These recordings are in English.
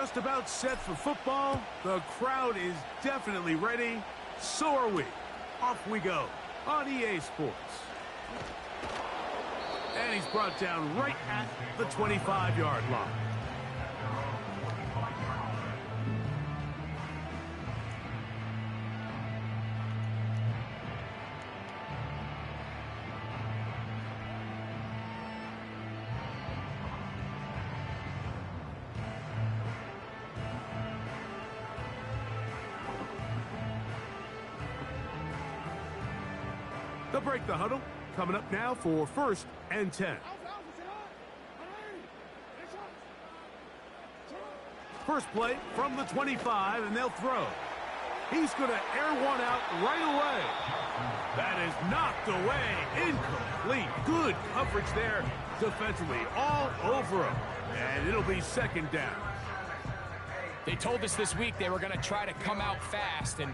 just about set for football. The crowd is definitely ready. So are we. Off we go on EA Sports. And he's brought down right at the 25-yard line. They'll break the huddle. Coming up now for 1st and 10. First play from the 25, and they'll throw. He's going to air one out right away. That is knocked away. Incomplete. Good coverage there defensively. All over him. And it'll be 2nd down. They told us this week they were going to try to come out fast, and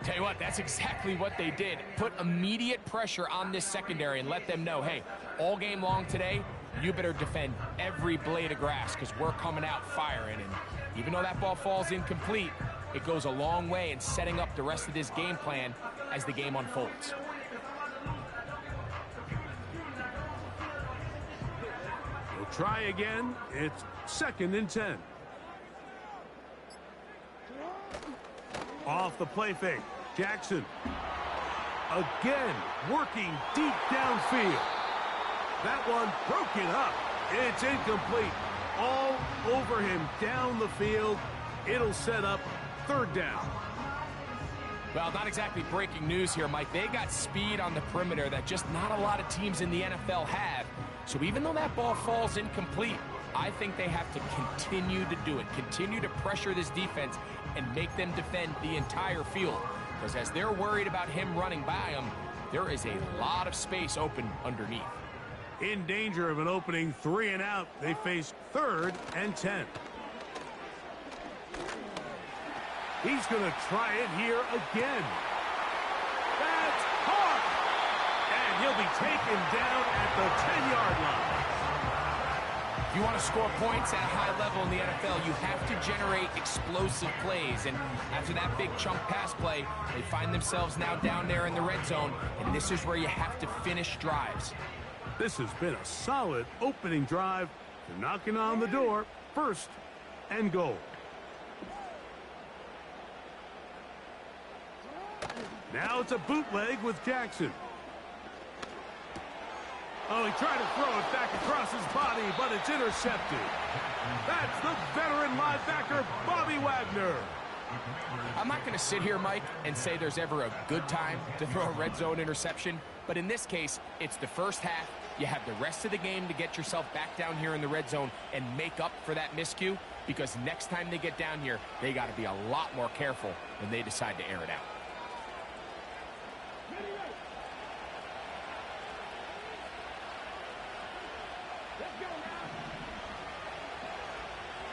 tell you what, that's exactly what they did. Put immediate pressure on this secondary and let them know, hey, all game long today, you better defend every blade of grass because we're coming out firing. And even though that ball falls incomplete, it goes a long way in setting up the rest of this game plan as the game unfolds. We'll try again. It's 2nd and 10. Off the play fake. Jackson. Again, working deep downfield. That one broken up. It's incomplete. All over him down the field. It'll set up 3rd down. Well, not exactly breaking news here, Mike. They got speed on the perimeter that just not a lot of teams in the NFL have. So even though that ball falls incomplete, I think they have to continue to do it. Continue to pressure this defense and make them defend the entire field. Because as they're worried about him running by them, there is a lot of space open underneath. In danger of an opening 3 and out, they face 3rd and 10. He's going to try it here again. That's caught! And he'll be taken down at the 10-yard line. If you want to score points at a high level in the NFL, you have to generate explosive plays. And after that big chunk pass play, they find themselves now down there in the red zone. And this is where you have to finish drives. This has been a solid opening drive. They're knocking on the door. 1st and goal. Now it's a bootleg with Jackson. Oh, he tried to throw it back across his body, but it's intercepted. That's the veteran linebacker, Bobby Wagner. I'm not going to sit here, Mike, and say there's ever a good time to throw a red zone interception. But in this case, it's the first half. You have the rest of the game to get yourself back down here in the red zone and make up for that miscue. Because next time they get down here, they got to be a lot more careful when they decide to air it out.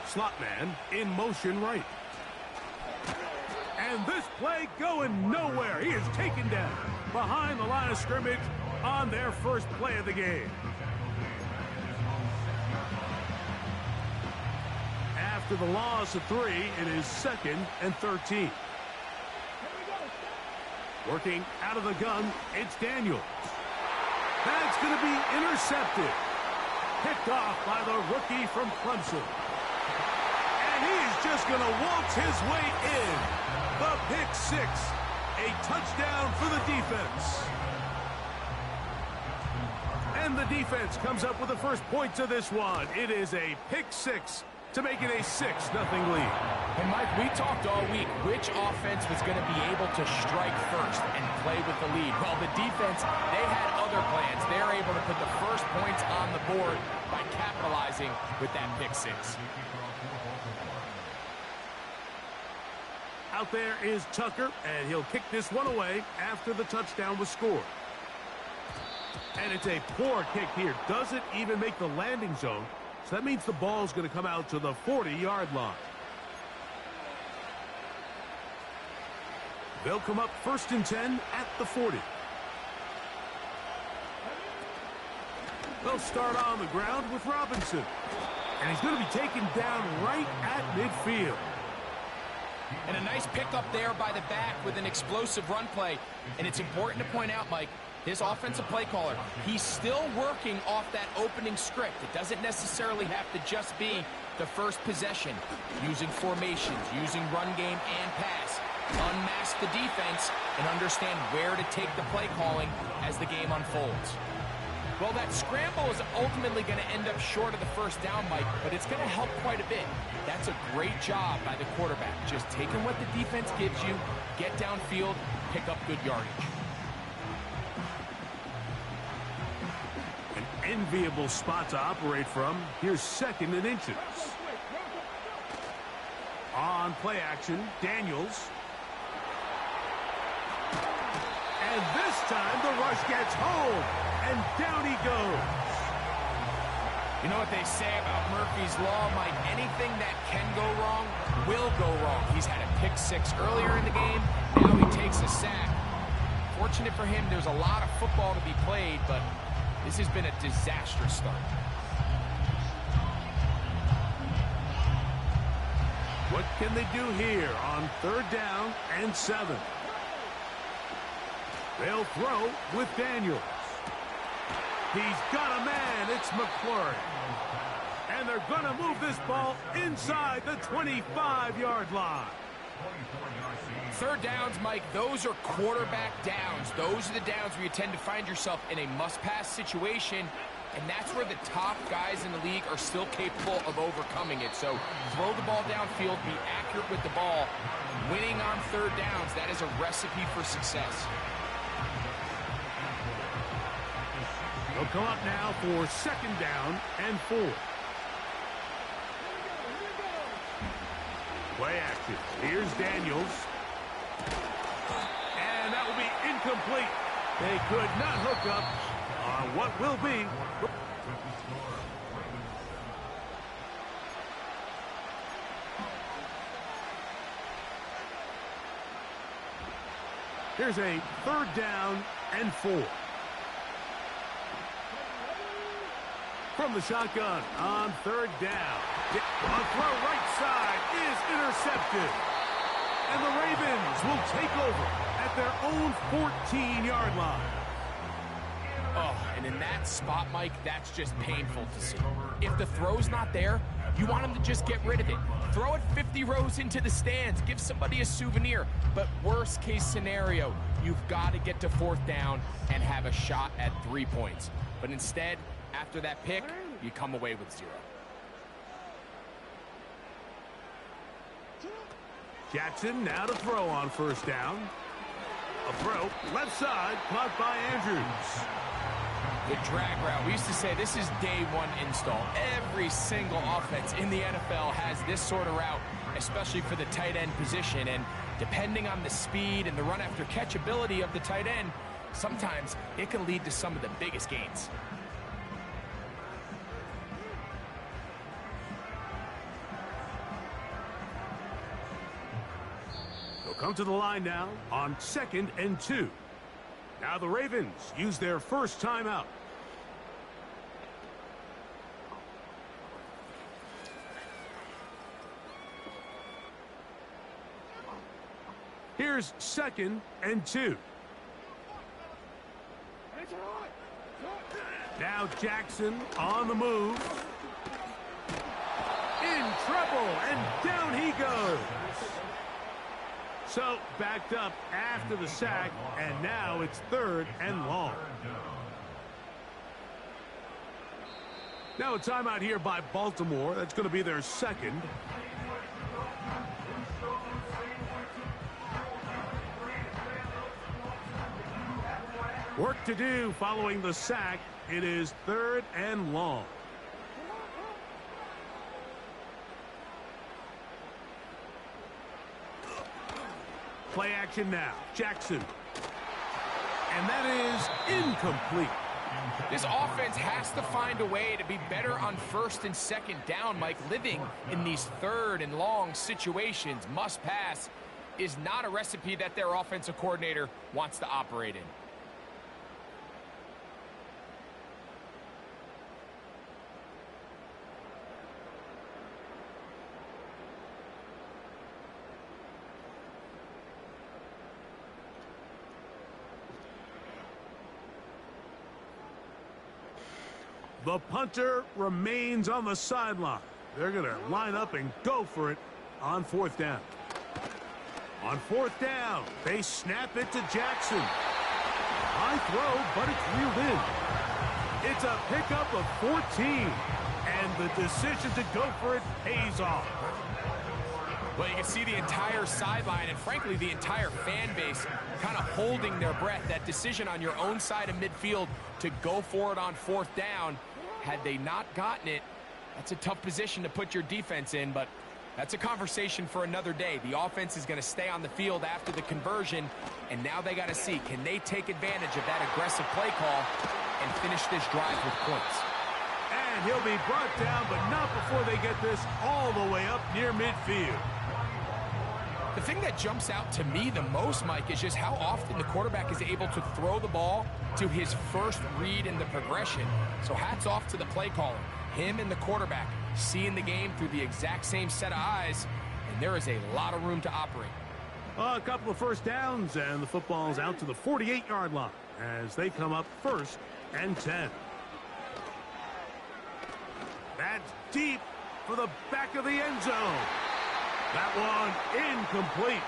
Slot man in motion right. And this play going nowhere. He is taken down behind the line of scrimmage on their first play of the game. After the loss of 3, it is 2nd and 13. Working out of the gun, it's Daniels. That's going to be intercepted. Picked off by the rookie from Clemson. And he's just going to waltz his way in. The pick 6. A touchdown for the defense. And the defense comes up with the first points of this one. It is a pick 6 to make it a 6-0 lead. And Mike, we talked all week which offense was going to be able to strike first and play with the lead. Well, the defense, they had other plans. They're able to put the first points on the board by capitalizing with that pick 6. Out there is Tucker, and he'll kick this one away after the touchdown was scored. And it's a poor kick here. Doesn't even make the landing zone. So that means the ball's going to come out to the 40-yard line. They'll come up 1st and 10 at the 40. They'll start on the ground with Robinson. And he's going to be taken down right at midfield. And a nice pickup there by the back with an explosive run play. And it's important to point out, Mike, his offensive play caller, he's still working off that opening script. It doesn't necessarily have to just be the first possession. Using formations, using run game and pass. Unmask the defense and understand where to take the play calling as the game unfolds. Well, that scramble is ultimately going to end up short of the first down, Mike, but it's going to help quite a bit. That's a great job by the quarterback. Just taking what the defense gives you, get downfield, pick up good yardage. An enviable spot to operate from. Here's 2nd and inches. On play action, Daniels. And this time the rush gets home. And down he goes. You know what they say about Murphy's Law, Mike? Anything that can go wrong will go wrong. He's had a pick 6 earlier in the game. Now he takes a sack. Fortunate for him, there's a lot of football to be played, but this has been a disastrous start. What can they do here on 3rd down and 7? They'll throw with Daniels. He's got a man. It's McClure. And they're going to move this ball inside the 25-yard line. 3rd downs, Mike, those are quarterback downs. Those are the downs where you tend to find yourself in a must-pass situation, and that's where the top guys in the league are still capable of overcoming it. So throw the ball downfield, be accurate with the ball. Winning on 3rd downs, that is a recipe for success. They'll come up now for 2nd down and 4. Play action. Here's Daniels. And that will be incomplete. They could not hook up on what will be. Here's a 3rd down and 4. From the shotgun on 3rd down. A throw right side is intercepted. And the Ravens will take over at their own 14-yard line. Oh, and in that spot, Mike, that's just painful to see. If the throw's not there, you want him to just get rid of it. Throw it 50 rows into the stands. Give somebody a souvenir. But worst case scenario, you've got to get to 4th down and have a shot at 3 points. But instead, after that pick, you come away with 0. Jackson now to throw on 1st down. A throw, left side, caught by Andrews. The drag route. We used to say this is day 1 install. Every single offense in the NFL has this sort of route, especially for the tight end position. And depending on the speed and the run after catch ability of the tight end, sometimes it can lead to some of the biggest gains. Come to the line now on 2nd and 2. Now the Ravens use their first timeout. Here's 2nd and 2. Now Jackson on the move. In trouble, and down he goes. So, backed up after the sack, and now it's 3rd and long. Now a timeout here by Baltimore. That's going to be their 2nd. Work to do following the sack. It is 3rd and long. Play action now. Jackson. And that is incomplete. This offense has to find a way to be better on 1st and 2nd down, Mike. Living in these 3rd and long situations, must pass, is not a recipe that their offensive coordinator wants to operate in. The punter remains on the sideline. They're going to line up and go for it on fourth down. On fourth down, they snap it to Jackson. High throw, but it's reeled in. It's a pickup of 14, and the decision to go for it pays off. Well, you can see the entire sideline and, frankly, the entire fan base kind of holding their breath. That decision on your own side of midfield to go for it on fourth down, had they not gotten it, that's a tough position to put your defense in, but that's a conversation for another day. The offense is going to stay on the field after the conversion, and now they got to see, can they take advantage of that aggressive play call and finish this drive with points? And he'll be brought down, but not before they get this all the way up near midfield. The thing that jumps out to me the most, Mike, is just how often the quarterback is able to throw the ball to his first read in the progression. So hats off to the play caller. Him and the quarterback seeing the game through the exact same set of eyes, and there is a lot of room to operate. A couple of first downs, and the football's out to the 48-yard line as they come up 1st and 10. That's deep for the back of the end zone. That one incomplete.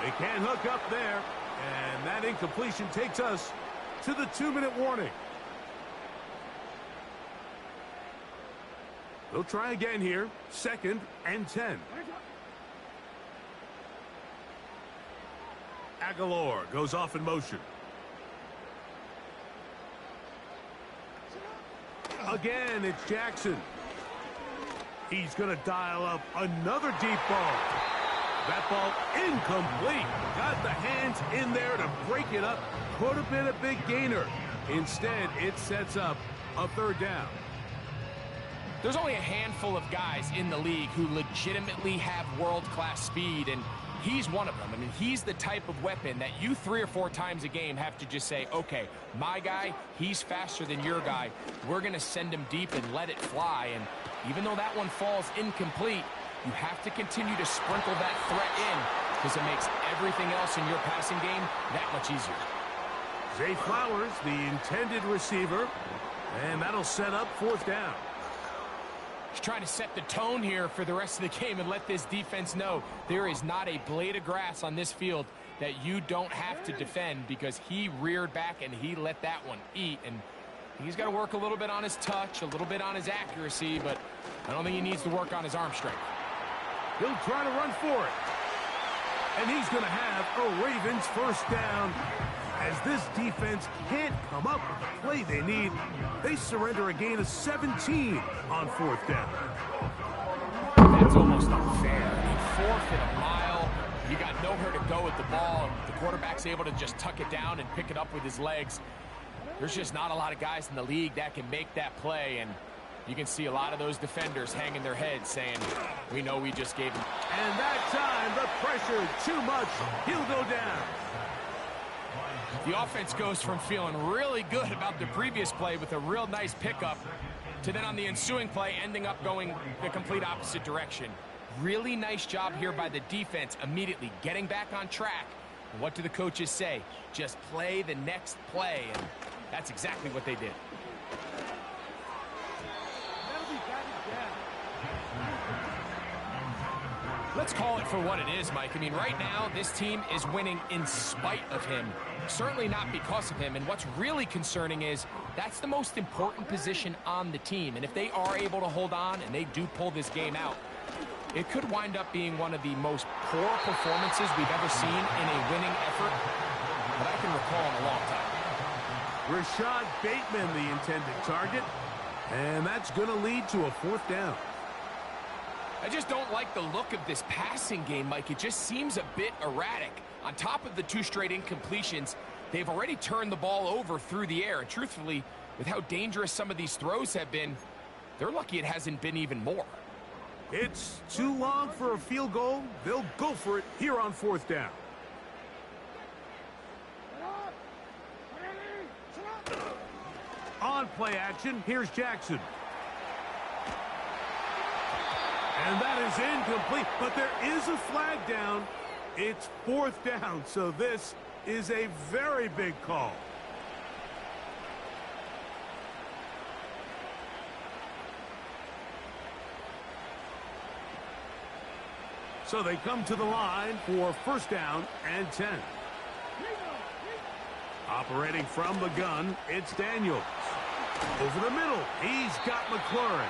They can't hook up there, and that incompletion takes us to the 2-minute warning. They'll try again here, 2nd and 10. Aguilar goes off in motion. Again, it's Jackson. He's going to dial up another deep ball. That ball incomplete. Got the hands in there to break it up. Could have been a big gainer. Instead, it sets up a 3rd down. There's only a handful of guys in the league who legitimately have world-class speed, and he's one of them. I mean, he's the type of weapon that you 3 or 4 times a game have to just say, okay, my guy, he's faster than your guy. We're going to send him deep and let it fly. And even though that one falls incomplete, you have to continue to sprinkle that threat in because it makes everything else in your passing game that much easier. Zay Flowers, the intended receiver, and that'll set up 4th down. He's trying to set the tone here for the rest of the game and let this defense know there is not a blade of grass on this field that you don't have to defend, because he reared back and he let that one eat. And he's got to work a little bit on his touch, a little bit on his accuracy, but I don't think he needs to work on his arm strength. He'll try to run for it. And he's going to have a Ravens 1st down. As this defense can't come up with the play they need, they surrender a gain of 17 on 4th down. That's almost unfair. I mean, 4th and a mile. You got nowhere to go with the ball. The quarterback's able to just tuck it down and pick it up with his legs. There's just not a lot of guys in the league that can make that play, and you can see a lot of those defenders hanging their heads saying, we know we just gave him. And that time, the pressure too much. He'll go down. The offense goes from feeling really good about the previous play with a real nice pickup to then on the ensuing play ending up going the complete opposite direction. Really nice job here by the defense, immediately getting back on track. And what do the coaches say? Just play the next play, and that's exactly what they did. Let's call it for what it is, Mike. I mean, right now, this team is winning in spite of him. Certainly not because of him. And what's really concerning is that's the most important position on the team. And if they are able to hold on and they do pull this game out, it could wind up being one of the most poor performances we've ever seen in a winning effort that I can recall in a long time. Rashad Bateman, the intended target. And that's going to lead to a 4th down. I just don't like the look of this passing game, Mike. It just seems a bit erratic. On top of the 2 straight incompletions, they've already turned the ball over through the air. And truthfully, with how dangerous some of these throws have been, they're lucky it hasn't been even more. It's too long for a field goal. They'll go for it here on 4th down. On play action, here's Jackson. And that is incomplete, but there is a flag down. It's 4th down, so this is a very big call. So they come to the line for first down and 10. Operating from the gun, it's Daniels. Over the middle, he's got McLaurin.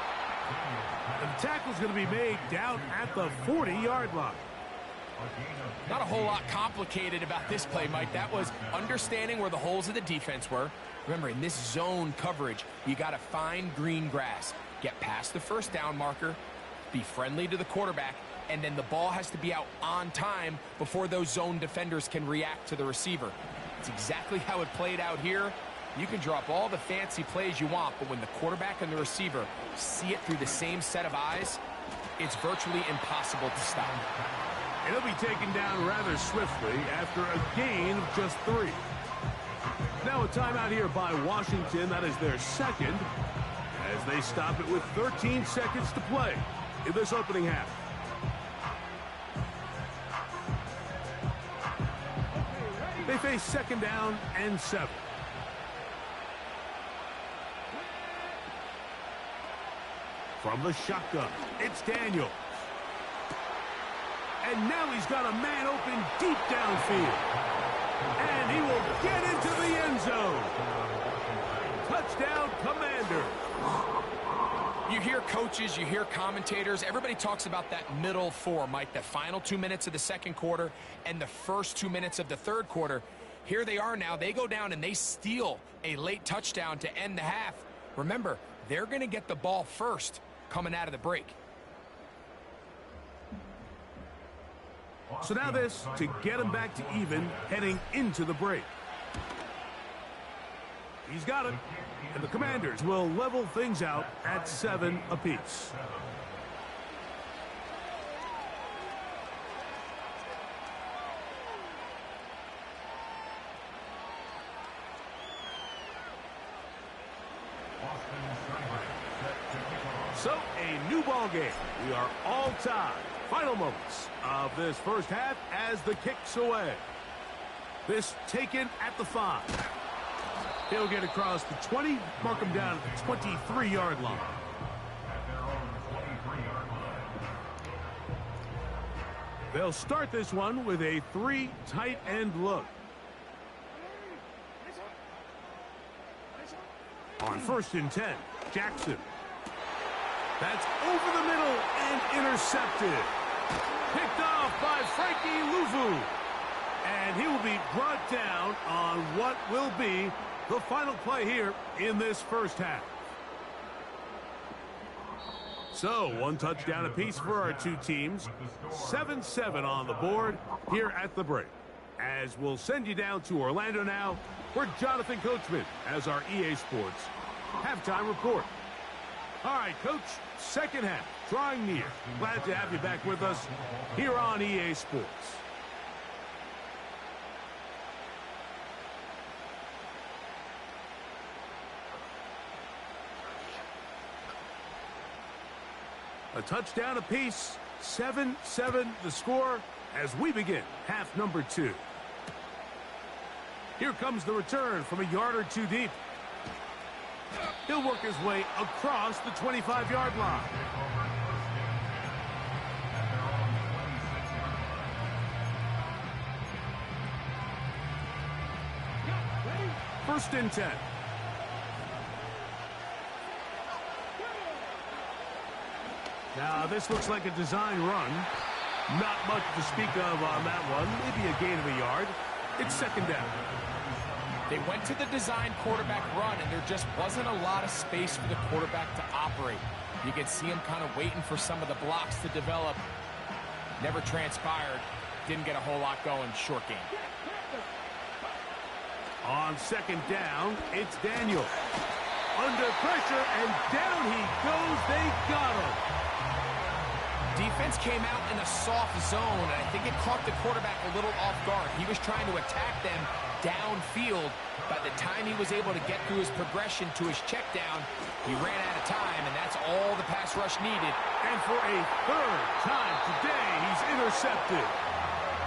The tackle's going to be made down at the 40-yard line. Not a whole lot complicated about this play, Mike. That was understanding where the holes of the defense were. Remember, in this zone coverage, you got to find green grass. Get past the first down marker, be friendly to the quarterback, and then the ball has to be out on time before those zone defenders can react to the receiver. It's exactly how it played out here. You can drop all the fancy plays you want, but when the quarterback and the receiver see it through the same set of eyes, it's virtually impossible to stop. And he'll be taken down rather swiftly after a gain of just 3. Now a timeout here by Washington. That is their second, as they stop it with 13 seconds to play in this opening half. They face second down and 7. From the shotgun, it's Daniels. And now he's got a man open deep downfield. And he will get into the end zone. Touchdown, Commander. You hear coaches, you hear commentators, everybody talks about that middle 4, Mike, the final 2 minutes of the second quarter and the first 2 minutes of the third quarter. Here they are now. They go down and they steal a late touchdown to end the half. Remember, they're going to get the ball first coming out of the break. So now this to get him back to even heading into the break. He's got it. And the Commanders will level things out at 7 apiece. So, a new ball game. We are all tied. Final moments of this first half as the kick's away. This taken at the 5. He'll get across the 20, mark him down at the 23-yard line. They'll start this one with a 3 tight end look. On 1st and 10, Jackson. That's over the middle and intercepted. Picked off by Frankie Luvu. And he will be brought down on what will be the final play here in this first half. So, 1 touchdown apiece for our 2 teams. 7-7 on the board here at the break. As we'll send you down to Orlando now, for Jonathan Coachman as our EA Sports halftime report. All right, Coach, second half, drawing near. Glad to have you back with us here on EA Sports. A touchdown apiece, 7-7 the score as we begin half number 2. Here comes the return from a yard or 2 deep. He'll work his way across the 25-yard line. First and 10. Now, this looks like a design run. Not much to speak of on that one. Maybe a gain of a yard. It's second down. They went to the design quarterback run, and there just wasn't a lot of space for the quarterback to operate. You could see him kind of waiting for some of the blocks to develop. Never transpired. Didn't get a whole lot going. Short game. On second down, it's Daniel. Under pressure, and down he goes. They got him. Defense came out in a soft zone, and I think it caught the quarterback a little off guard. He was trying to attack them downfield. By the time he was able to get through his progression to his check down, he ran out of time, and that's all the pass rush needed. And for a 3rd time today, he's intercepted.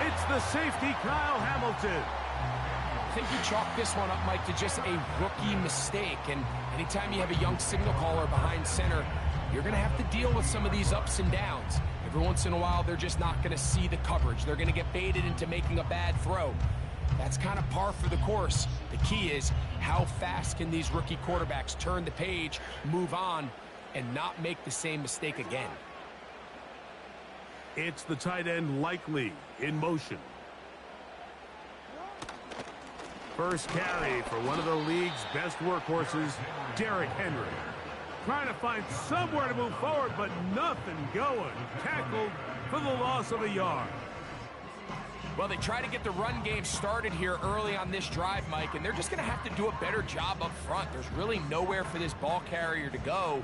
It's the safety, Kyle Hamilton. I think you chalk this one up, Mike, to just a rookie mistake. And anytime you have a young signal caller behind center, you're going to have to deal with some of these ups and downs. Every once in a while, they're just not going to see the coverage. They're going to get baited into making a bad throw. That's kind of par for the course. The key is how fast can these rookie quarterbacks turn the page, move on, and not make the same mistake again. It's the tight end Likely in motion. First carry for one of the league's best workhorses, Derrick Henry. Trying to find somewhere to move forward, but nothing going. Tackled for the loss of a yard. Well, they try to get the run game started here early on this drive, Mike, and they're just going to have to do a better job up front. There's really nowhere for this ball carrier to go.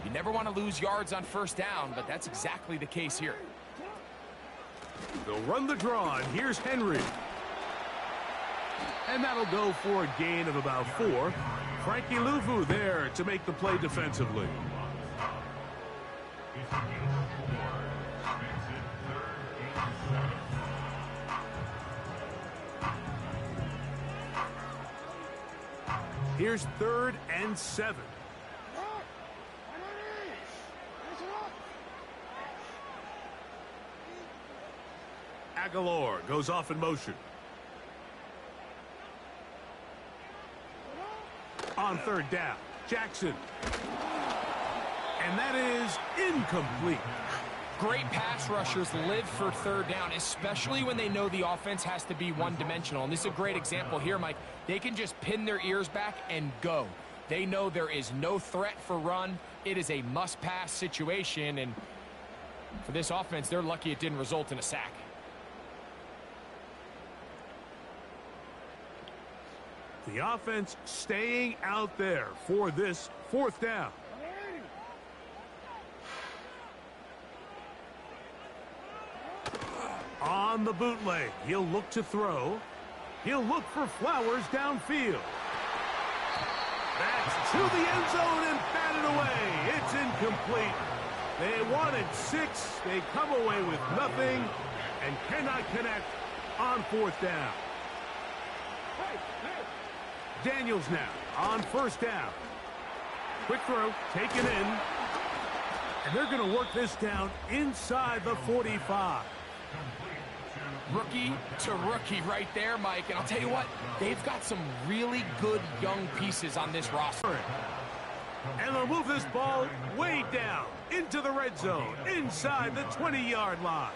You never want to lose yards on first down, but that's exactly the case here. They'll run the draw, and here's Henry. And that'll go for a gain of about 4. Frankie Luvu there to make the play defensively. Here's 3rd and 7. Aguilar goes off in motion. On 3rd down, Jackson. And that is incomplete. Great pass rushers live for 3rd down, especially when they know the offense has to be one-dimensional. And this is a great example here, Mike. They can just pin their ears back and go. They know there is no threat for run. It is a must-pass situation, and for this offense, they're lucky it didn't result in a sack. The offense staying out there for this 4th down. On the bootleg, he'll look to throw. He'll look for Flowers downfield. That's to the end zone and batted away. It's incomplete. They wanted 6. They come away with nothing and cannot connect on 4th down. Daniels now on 1st down. Quick throw, taken in. And they're going to work this down inside the 45. Rookie to rookie right there, Mike. And I'll tell you what, they've got some really good young pieces on this roster. And they'll move this ball way down into the red zone, inside the 20-yard line.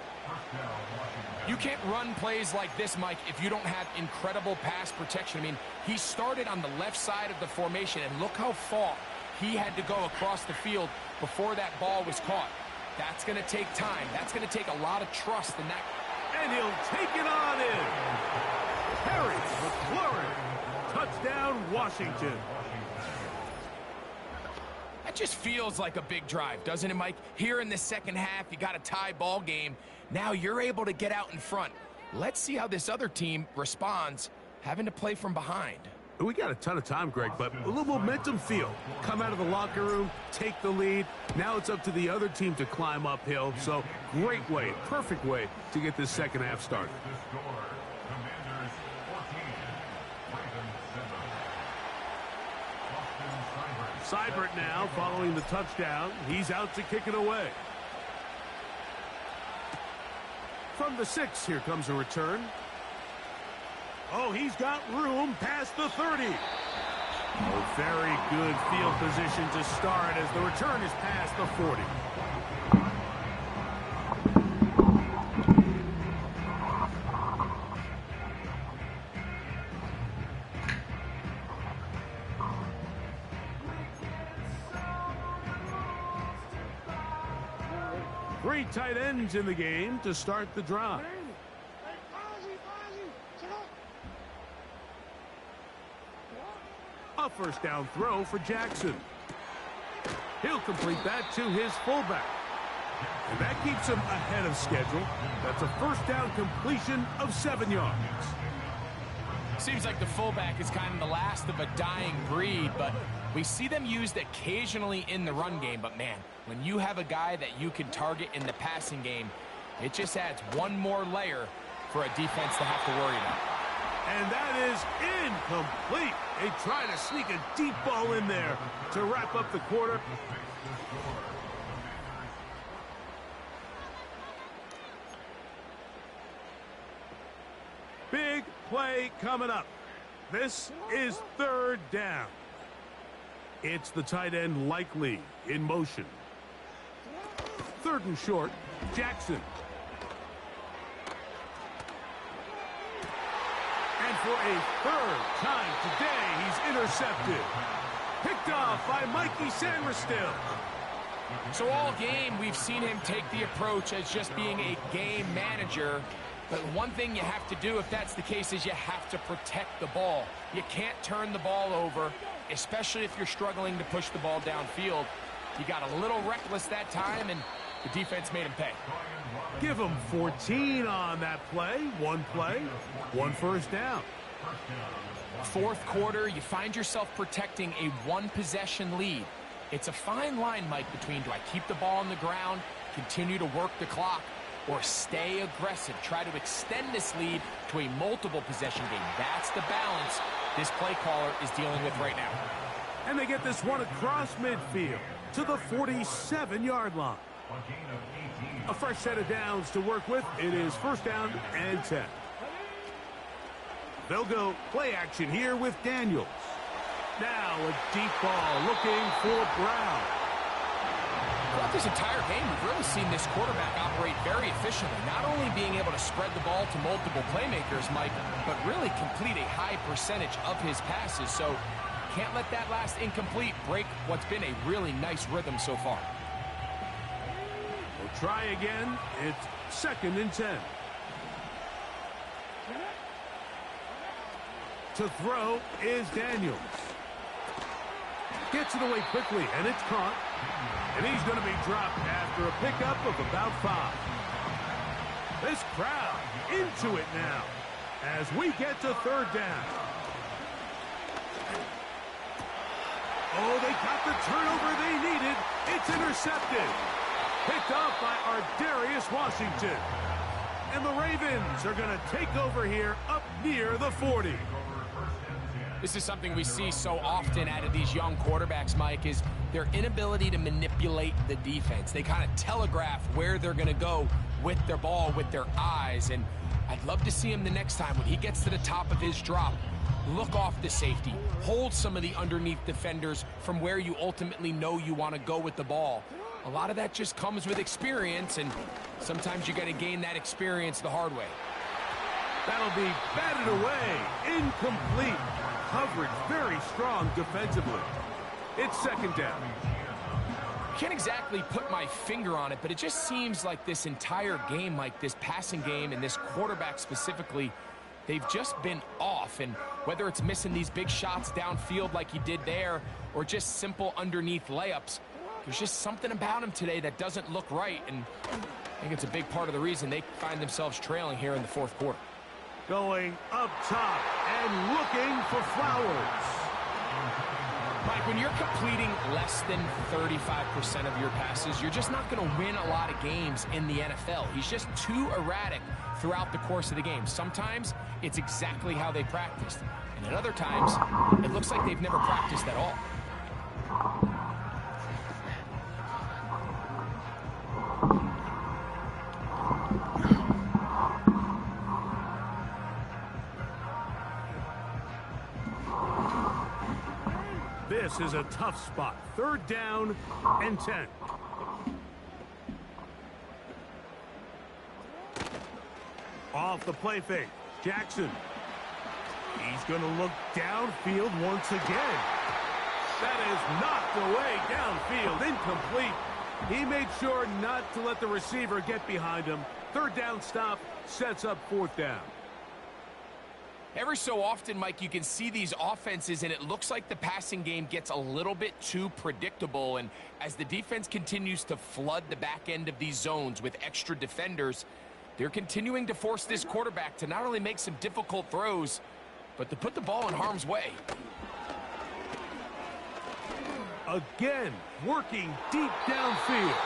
You can't run plays like this, Mike, if you don't have incredible pass protection. I mean, he started on the left side of the formation, and look how far he had to go across the field before that ball was caught. That's going to take time. That's going to take a lot of trust in that. And he'll take it on in. Harry McLaurin. Touchdown, Washington. That just feels like a big drive, doesn't it, Mike? Here in the second half, you got a tie ball game. Now you're able to get out in front. Let's see how this other team responds, having to play from behind. We got a ton of time, Greg, but a little momentum feel. Come out of the locker room, take the lead. Now it's up to the other team to climb uphill. So great way, perfect way to get this second half started. Seibert now following the touchdown. He's out to kick it away. From the 6, here comes a return. Oh, he's got room past the 30. Oh, very good field position to start as the return is past the 40. Three tight ends in the game to start the drive. A first down throw for Jackson. He'll complete that to his fullback. And that keeps him ahead of schedule. That's a first down completion of 7 yards. Seems like the fullback is kind of the last of a dying breed, but we see them used occasionally in the run game. But man, when you have a guy that you can target in the passing game, it just adds one more layer for a defense to have to worry about. And that is incomplete. They try to sneak a deep ball in there to wrap up the quarter. Big play coming up. This is third down. It's the tight end Likely in motion. Third and short, Jackson. And for a third time today, he's intercepted. Picked off by Mikey Sandristil. So all game, we've seen him take the approach as just being a game manager. But one thing you have to do, if that's the case, is you have to protect the ball. You can't turn the ball over, especially if you're struggling to push the ball downfield. He got a little reckless that time, and the defense made him pay. Give him 14 on that play. One first down. Fourth quarter, you find yourself protecting a one-possession lead. It's a fine line, Mike, between do I keep the ball on the ground, continue to work the clock, or stay aggressive, try to extend this lead to a multiple possession game. That's the balance this play caller is dealing with right now. And they get this one across midfield to the 47-yard line. A fresh set of downs to work with. It is first down and 10. They'll go play action here with Daniels. Now a deep ball looking for Brown. Throughout this entire game, we've really seen this quarterback operate very efficiently, not only being able to spread the ball to multiple playmakers, Mike, but really complete a high percentage of his passes. So can't let that last incomplete break what's been a really nice rhythm so far. We'll try again. It's second and 10. To throw is Daniels. Gets it away quickly, and it's caught. And he's going to be dropped after a pickup of about 5. This crowd into it now as we get to third down. Oh, they got the turnover they needed. It's intercepted. Picked off by Ardarius Washington. And the Ravens are going to take over here up near the 40. This is something we see so often out of these young quarterbacks, Mike, is their inability to manipulate the defense. They kind of telegraph where they're going to go with their ball, with their eyes. And I'd love to see him the next time when he gets to the top of his drop. Look off the safety. Hold some of the underneath defenders from where you ultimately know you want to go with the ball. A lot of that just comes with experience, and sometimes you got to gain that experience the hard way. That'll be batted away. Incomplete. Coverage very strong defensively. It's second down. Can't exactly put my finger on it, but it just seems like this entire game, like this passing game and this quarterback specifically, they've just been off. And whether it's missing these big shots downfield like he did there or just simple underneath layups, there's just something about him today that doesn't look right. And I think it's a big part of the reason they find themselves trailing here in the fourth quarter. Going up top and looking for Flowers. Mike, when you're completing less than 35% of your passes, you're just not going to win a lot of games in the NFL. He's just too erratic throughout the course of the game. Sometimes it's exactly how they practiced. And at other times, it looks like they've never practiced at all. This is a tough spot. Third down and 10. Off the play fake. Jackson. He's going to look downfield once again. That is knocked away downfield. Incomplete. He made sure not to let the receiver get behind him. Third down stop sets up fourth down. Every so often, Mike, you can see these offenses, and it looks like the passing game gets a little bit too predictable. And as the defense continues to flood the back end of these zones with extra defenders, they're continuing to force this quarterback to not only make some difficult throws, but to put the ball in harm's way. Again, working deep downfield.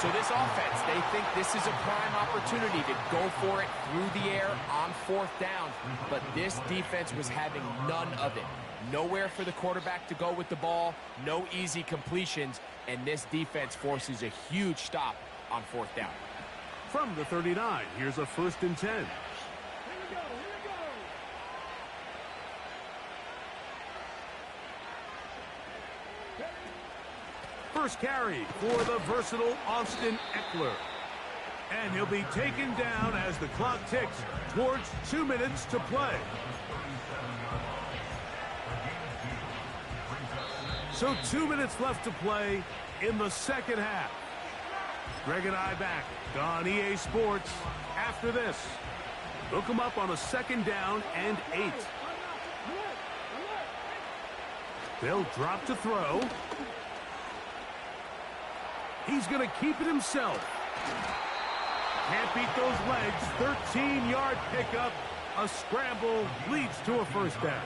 So this offense, they think this is a prime opportunity to go for it through the air on fourth down. But this defense was having none of it. Nowhere for the quarterback to go with the ball, no easy completions, and this defense forces a huge stop on fourth down. From the 39, here's a first and 10. first carry for the versatile Austin Eckler. And he'll be taken down as the clock ticks towards 2 minutes to play. So 2 minutes left to play in the second half. Greg and I back on EA Sports after this. Look him up on a 2nd down and 8. They'll drop to throw. He's going to keep it himself. Can't beat those legs. 13-yard pickup. A scramble leads to a first down.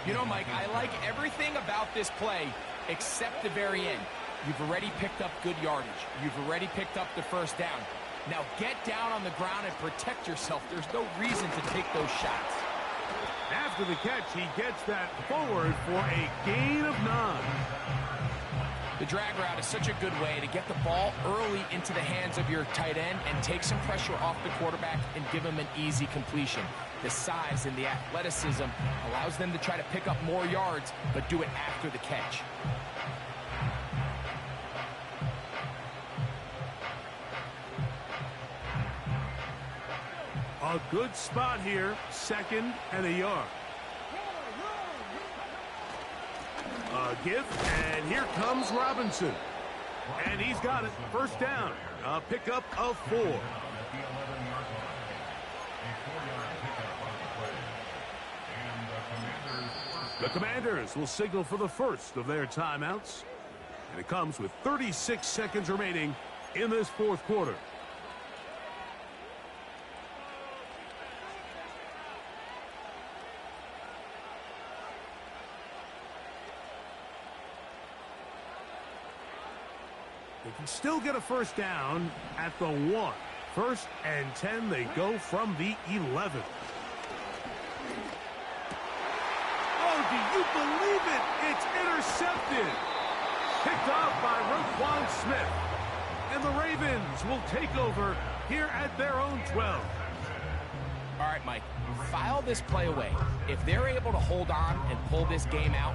You know, Mike, I like everything about this play except the very end. You've already picked up good yardage. You've already picked up the first down. Now get down on the ground and protect yourself. There's no reason to take those shots. After the catch, he gets that forward for a gain of 9. The drag route is such a good way to get the ball early into the hands of your tight end and take some pressure off the quarterback and give him an easy completion. The size and the athleticism allows them to try to pick up more yards, but do it after the catch. A good spot here, 2nd and a yard. A give, and here comes Robinson. And he's got it, first down. A pickup of 4. The Commanders will signal for the first of their timeouts. And it comes with 36 seconds remaining in this 4th quarter. They can still get a first down at the 1. 1st and 10, they go from the 11. Oh, do you believe it? It's intercepted. Picked off by Roquan Smith. And the Ravens will take over here at their own 12. All right, Mike, file this play away. If they're able to hold on and pull this game out,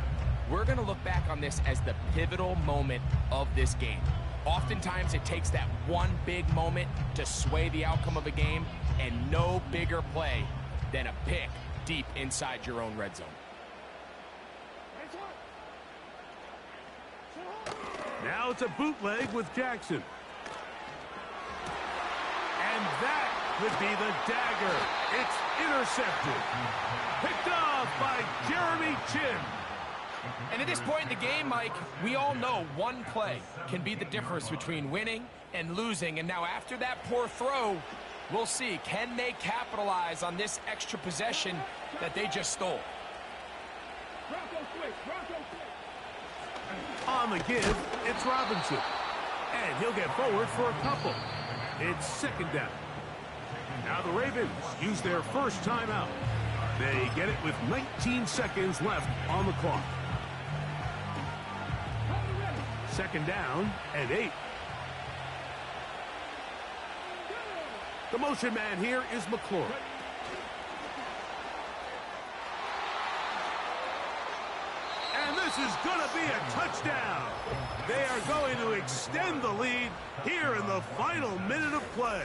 we're going to look back on this as the pivotal moment of this game. Oftentimes, it takes that one big moment to sway the outcome of a game, and no bigger play than a pick deep inside your own red zone. Now it's a bootleg with Jackson. And that could be the dagger. It's intercepted. Picked off by Jeremy Chin. And at this point in the game, Mike, we all know one play can be the difference between winning and losing. And now after that poor throw, we'll see, can they capitalize on this extra possession that they just stole? On the give, it's Robinson. And he'll get forward for a couple. It's 2nd down. Now the Ravens use their first timeout. They get it with 19 seconds left on the clock. 2nd down and 8. The motion man here is McClure. And this is going to be a touchdown. They are going to extend the lead here in the final minute of play.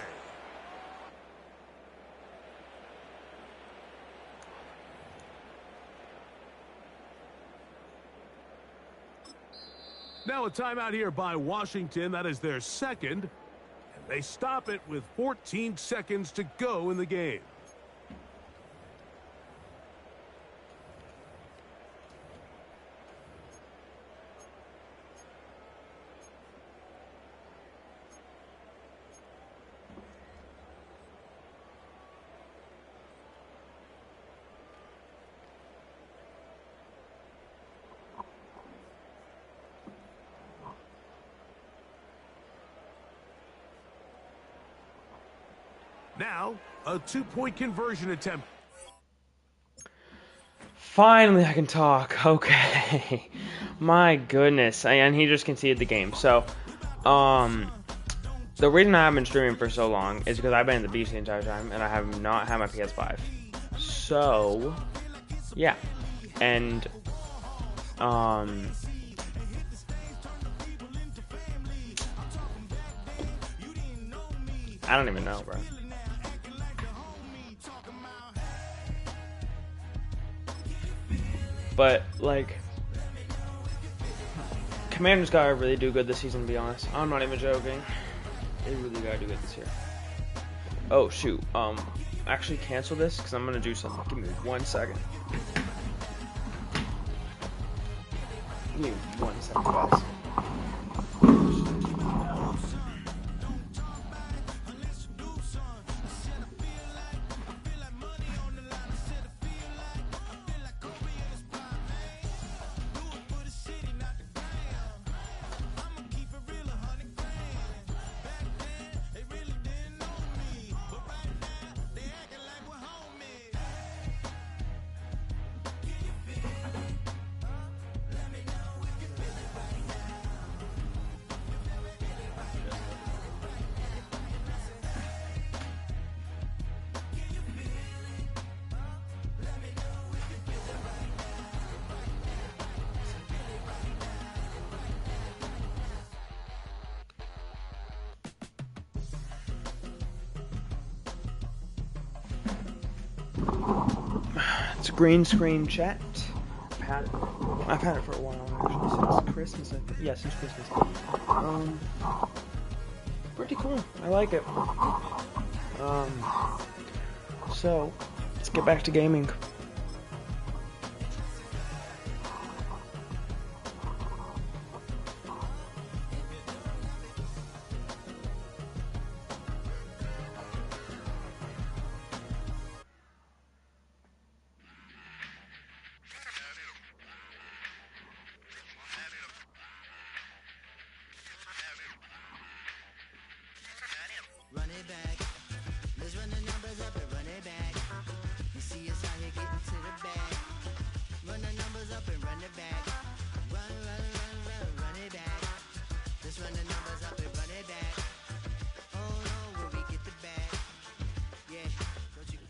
Now a timeout here by Washington. That is their 2nd. And they stop it with 14 seconds to go in the game. Now, a 2-point conversion attempt. Finally, I can talk. Okay. My goodness. And he just conceded the game. So, the reason I haven't been streaming for so long is because I've been in the beach the entire time, and I have not had my PS5. So, yeah. And, I don't even know, bro. But, like, Commanders gotta really do good this season, to be honest. I'm not even joking. They really gotta do good this year. Oh, shoot. Actually cancel this, because I'm gonna do something. Give me 1 second. Give me 1 second, guys. It's a green screen chat. I've had it for a while actually, since Christmas. Yeah, since Christmas. Pretty cool. I like it. So let's get back to gaming. Run it back. Let's run the numbers up and run it back. You see us out here getting to the bag. Run the numbers up and run it back. Run it back. Let's run the numbers up and run it back. Oh no, will we get the bag? Yeah, don't you?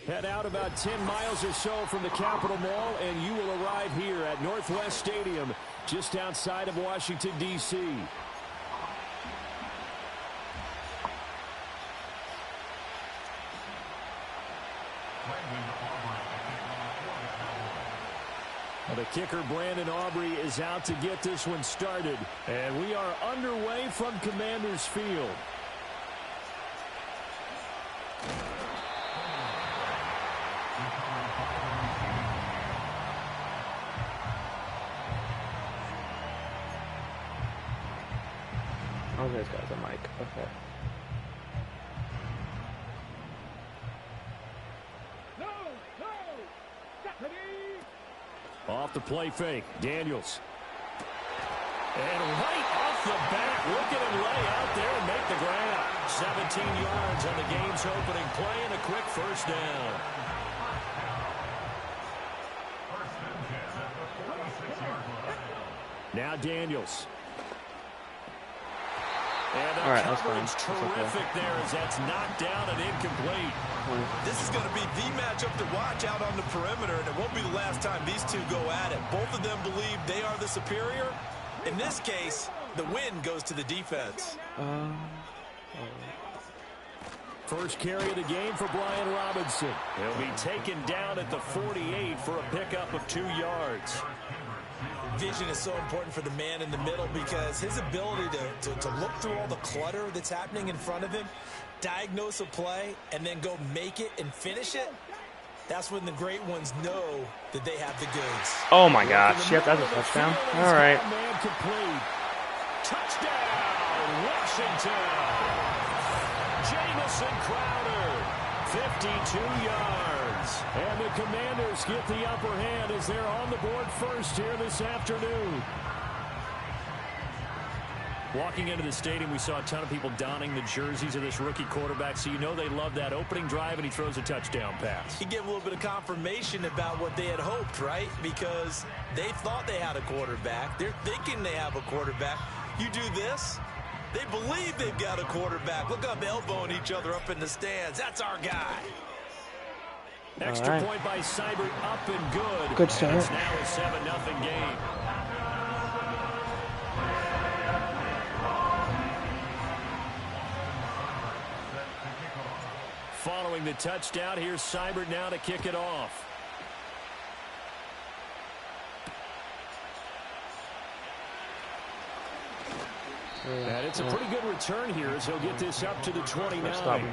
Head out about 10 miles or so from the Capitol Mall, and you will arrive here at Northwest Stadium, just outside of Washington, D.C. The kicker, Brandon Aubrey, is out to get this one started. And we are underway from Commanders Field. Oh, this guy's a mic. Okay. Off the play fake, Daniels. And right off the bat, look at him lay out there and make the grab. 17 yards on the game's opening play and a quick first down. Now Daniels. And the coverage terrific there as that's knocked down and incomplete. This is going to be the matchup to watch out on the perimeter, and it won't be the last time these two go at it. Both of them believe they are the superior. In this case, the win goes to the defense. First carry of the game for Brian Robinson. He'll be taken down at the 48 for a pickup of 2 yards. Vision is so important for the man in the middle because his ability to look through all the clutter that's happening in front of him, diagnose a play, and then go make it and finish it, that's when the great ones know that they have the goods. Oh my gosh, yep, that's a touchdown. All right. Touchdown, Washington. Jamison Crowder, 52 yards. And the Commanders get the upper hand as they're on the board first here this afternoon. Walking into the stadium, we saw a ton of people donning the jerseys of this rookie quarterback, so you know they love that opening drive, and he throws a touchdown pass. He gave a little bit of confirmation about what they had hoped, right? Because they thought they had a quarterback. They're thinking they have a quarterback. You do this, they believe they've got a quarterback. Look up, elbowing each other up in the stands. That's our guy. Extra point by Seibert, up and good. Good start. And it's now a 7-0 game. following the touchdown. Here's Seibert now to kick it off. And it's a pretty good return here as he'll get this up to the 29.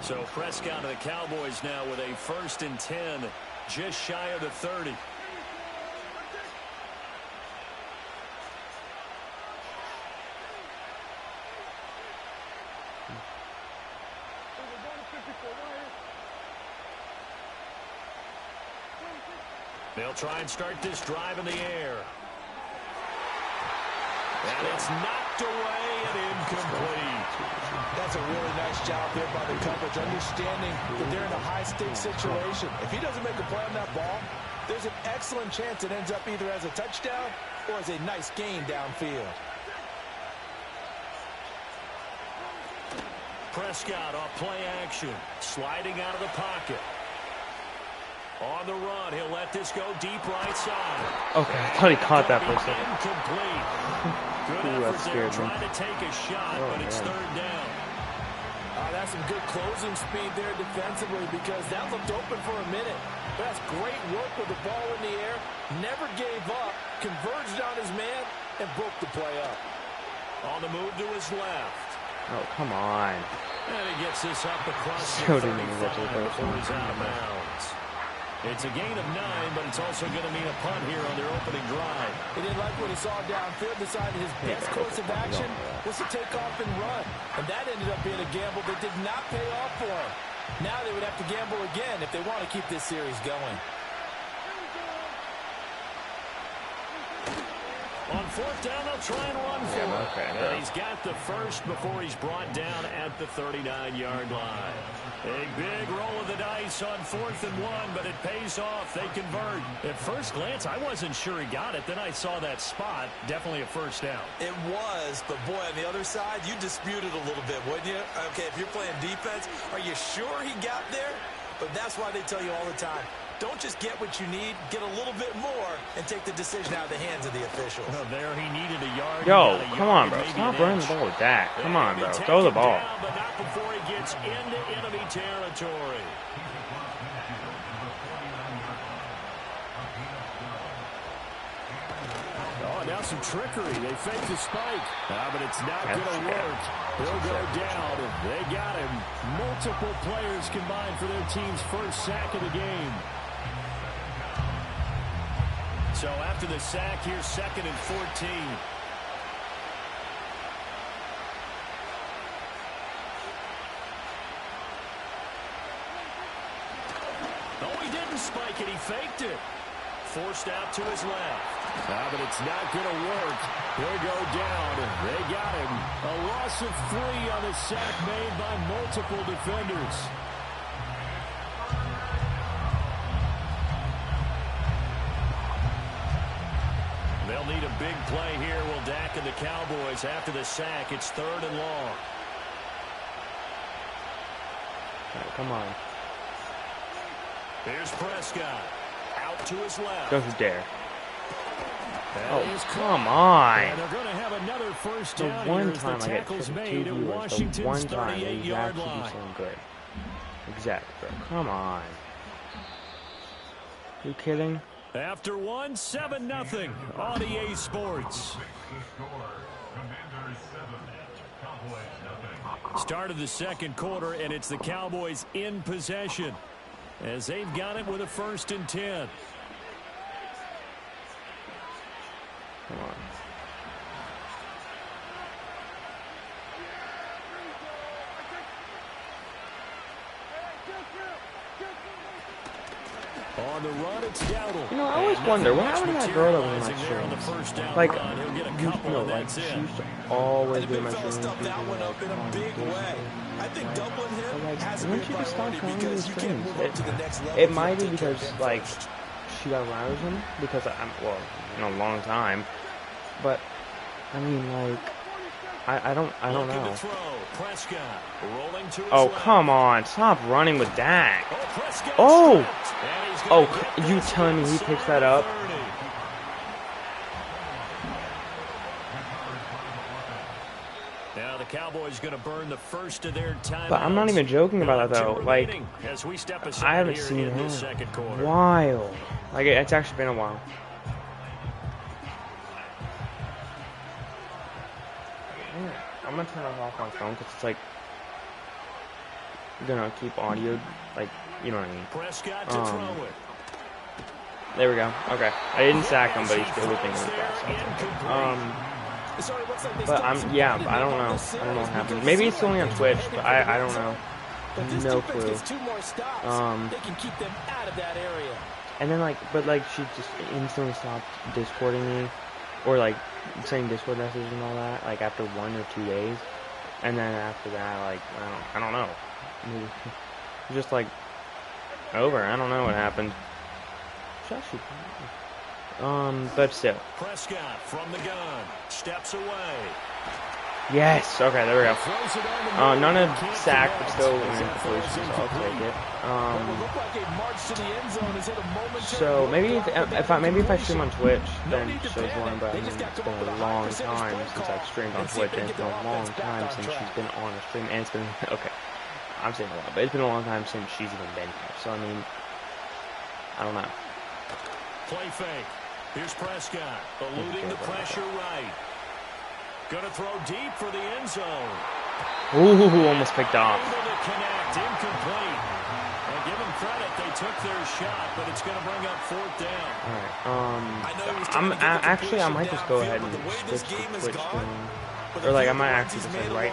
So Prescott of the Cowboys now with a 1st and 10, just shy of the 30. They'll try and start this drive in the air. And it's knocked away and incomplete. That's a really nice job there by the coverage, understanding that they're in a high-stakes situation. If he doesn't make a play on that ball, there's an excellent chance it ends up either as a touchdown or as a nice gain downfield. Prescott off play action, sliding out of the pocket. On the run, he'll let this go deep right side. Okay, I thought he caught that for a second. Incomplete. Good effort there, trying to take a shot, but it's 3rd down. That's some good closing speed there defensively because that looked open for a minute. That's great work with the ball in the air. Never gave up, converged on his man, and broke the play up. On the move to his left. Oh, come on. And he gets this up across Still the didn't even get to the 35 first before one. he's out of bounds. It's a gain of 9, but it's also going to mean a punt here on their opening drive. He didn't like what he saw downfield, decided his best course of action was to take off and run. And that ended up being a gamble that did not pay off for him. Now they would have to gamble again if they want to keep this series going. On 4th down, they'll try and run for it. Okay, and he's got the first before he's brought down at the 39-yard line. A big roll of the dice on 4th and 1, but it pays off. They convert. At first glance, I wasn't sure he got it. Then I saw that spot. Definitely a 1st down. It was, but boy, on the other side, you dispute it a little bit, wouldn't you? Okay, if you're playing defense, are you sure he got there? But that's why they tell you all the time, don't just get what you need, get a little bit more, and take the decision out of the hands of the officials. Well, there he needed a yard. Yo, come on, bro. Stop running the ball with that. Come on, bro. Throw the ball. Down, but not before he gets into enemy territory. Oh, now some trickery. They fake the spike. But it's not going to work. He'll go down. They got him. Multiple players combined for their team's 1st sack of the game. So after the sack, here's 2nd and 14. Oh, he didn't spike it. He faked it. Forced out to his left. But it's not going to work. He'll go down. They got him. A loss of 3 on the sack made by multiple defenders. They'll need a big play here. Will Dak and the Cowboys after the sack. It's 3rd and long. Right, come on. Here's Prescott. Out to his left. Don't dare. That Oh, come on. And they're going to have another 1st The down one here as time the I get tackle's 52 made at viewers, the Washington's one time he's 38-yard actually line. doing good. Exactly, bro. Come on. You kidding? After 1, 7-0 on EA Sports. Start of the 2nd quarter, and it's the Cowboys in possession as they've got it with a 1st and 10. Come on. On the run, it's Dowdle. You know, I always wonder, what happened to that girl that was in my streams? Like, like, she used to always be in my streams. Stuff that one up in a big way. I think doubling him has to be When she just stopped coming to the because you can't streams? move up to the next level. It might be because, like, she got around with him, because I'm, well, in a long time, but, I mean, like, I don't know. Oh, come on, stop running with that. Oh! Oh, you telling me he picks that up? Now the Cowboys going to burn the first of their timeouts. But I'm not even joking about that though. Like, as we step I haven't here seen in him this in second a quarter. while. Like, it's actually been a while. I'm gonna turn off my phone because it's like gonna keep audio, like, you know what I mean. Prescott to throw it. There we go. Okay, I didn't sack him, but he's still whipping him fast. But I don't know. I don't know what happened. Maybe it's only on Twitch, but I don't know. No clue. And then like, she just instantly stopped Discording me, or like sending Discord messages and all that, like after 1 or 2 days. And then after that, like, I don't know. Just like over. I don't know what happened. But still. Prescott from the gun steps away. Yes. Okay, there we go. None of sack, but still an incompletion, so I'll take it. So maybe if I stream on Twitch, then it shows one. But I mean, it's been a long time since I've streamed on Twitch, and it's been a long time since she's been on a stream, and it's been okay. I'm saying a lot, but it's been a long time since she's even been here. So I mean, I don't know. Play fake. Here's Prescott, eluding the pressure right. Gonna throw deep for the end zone. Ooh, almost picked off. Able to connect, incomplete. And give them credit, they took their shot, but it's gonna bring up 4th down. Alright, I might just go ahead and switch to Twitch streaming. Or like, I might actually just like,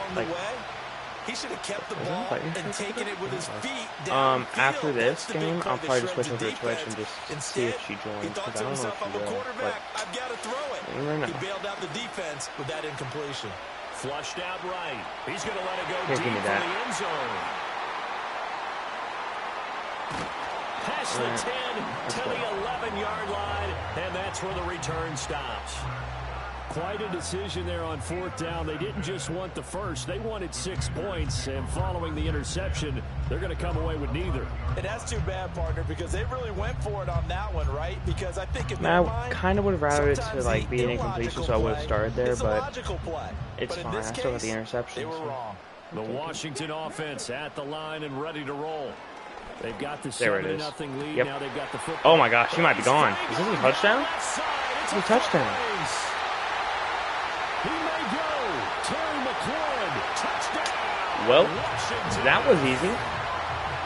he should have kept the ball and taken it with his feet down after this game, I'll probably just switch over to Twitch and just see if she joins, because I don't know if she will, but I've got to throw it. You never know. He bailed out the defense with that incompletion. Flushed out right. He's going to let it go Here, deep give me for that. the end zone. Past the 10 to the 11-yard line, and that's where the return stops. Quite a decision there on 4th down. They didn't just want the first. They wanted 6 points, and following the interception, they're going to come away with neither. And that's too bad, partner, because they really went for it on that one, right? Because I think in their mind, I kind of would have rather it to like be an incompletion, so I would have started there, but it's fine. I still got the interception. They were wrong. The Washington offense at the line and ready to roll. They've got the 7-0 lead. Yep. Now they've got the football. Oh my gosh, she might be gone. Is this a touchdown? It's a touchdown. He may go. Terry McLaurin, touchdown. Well, Washington. that was easy.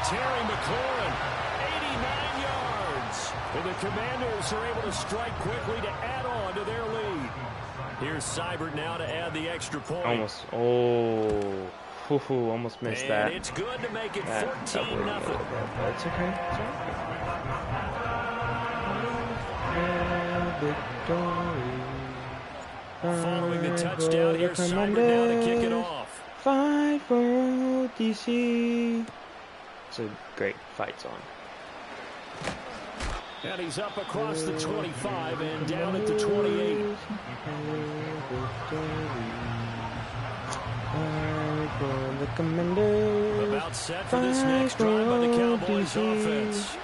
Terry McLaurin, 89 yards. And the Commanders are able to strike quickly to add on to their lead. Here's Seibert now to add the extra point. Almost. Oh. Almost missed and that. It's good to make it 14-0. That's okay. It's okay. Following the touchdown, here's Seibert now to kick it off. Fight for DC. It's a great fight song. And he's up across the 25 and down at the 28. About set for this next drive by the Cowboys offense.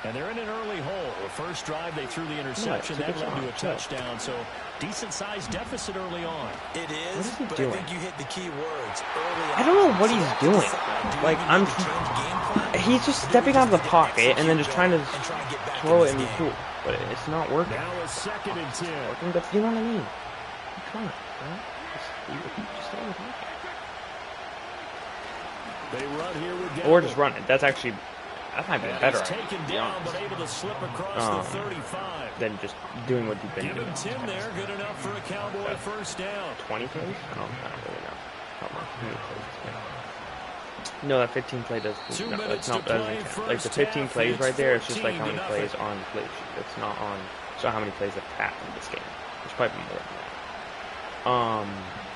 And they're in an early hole. The first drive, they threw the interception. That led to a touchdown. So, decent-sized deficit early on. It is, What is he but doing? I think you hit the key words early on. I don't know what So he's you have to doing. decide, do we Like, need I'm to change game plan? He's just stepping out of the pocket and then just trying to and try and get back throw in it and be this cool. game. But it's not working. Now a 2nd and 10. Working, but you know what I mean? Come on, right? Just stay in the pocket. They run here with Or just run it. That might be better. He's taken to be down, honest, but able to slip across the 35. than just doing what you've been Give doing. him 10 there. Good enough for a Cowboy first down. 20 plays? I don't really know. How many plays it's been. No, that 15 play does. 2 No, minutes that's not. to play, Doesn't count. Like the first 15 half, plays it's right there. It's just like how many 14-0. plays on the play sheet. It's not on. It's not how many plays have happened in this game. It's probably more than that.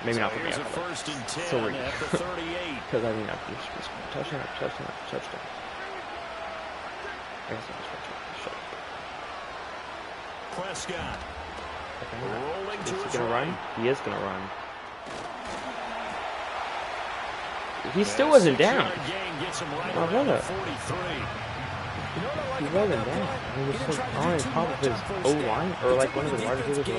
Maybe not for me. Here's a 1st and 10 Sorry. at the 38. Because I mean, I've just touchdown. I guess I'll just shut up. Prescott rolling to Is his he gonna run? right. He is gonna run. He still wasn't down. Gain gets him right Oh, around the brother. 43. He wasn't there. He was like on top of his O-line, or like one of his wide receivers, or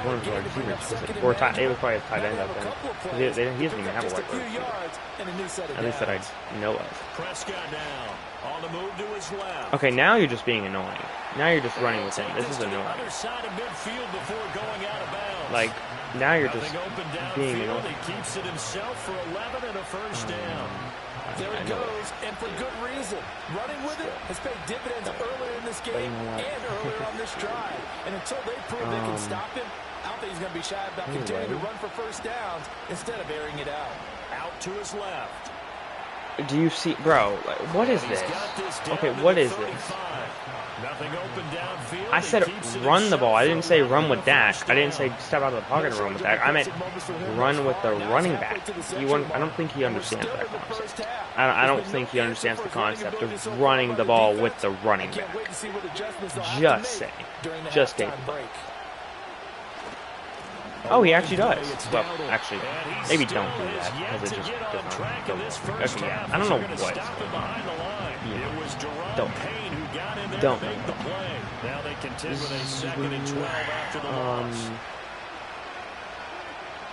one of his wide receivers, or it was probably a tight end out there. He doesn't even have a wide receiver. At least that I know of. Okay, now you're just being annoying. Now you're just running with him. This is annoying. Like, now you're just being annoying. Keeps it himself for 11 and a first down. There it goes, and for good reason. Running with it has paid dividends earlier in this game and earlier on this drive. And until they prove they can stop him, I don't think he's going to be shy about continuing to run for first downs instead of airing it out. Out to his left. Do you see, bro? Like, what is this? Okay, what is this? Nothing open downfield. I said run the ball. I didn't say run with Dak. I didn't say step out of the pocket and run with Dak. I meant run with the running back. I don't think he understands that concept. I don't think he understands the concept of running the ball with the running back. Just saying. Just stating. Oh, he actually does. Well, actually, maybe don't do that, because it just does not go. Okay, yeah. I don't know what. Yeah. Don't. Now they continue with a 2nd and 12 after the loss.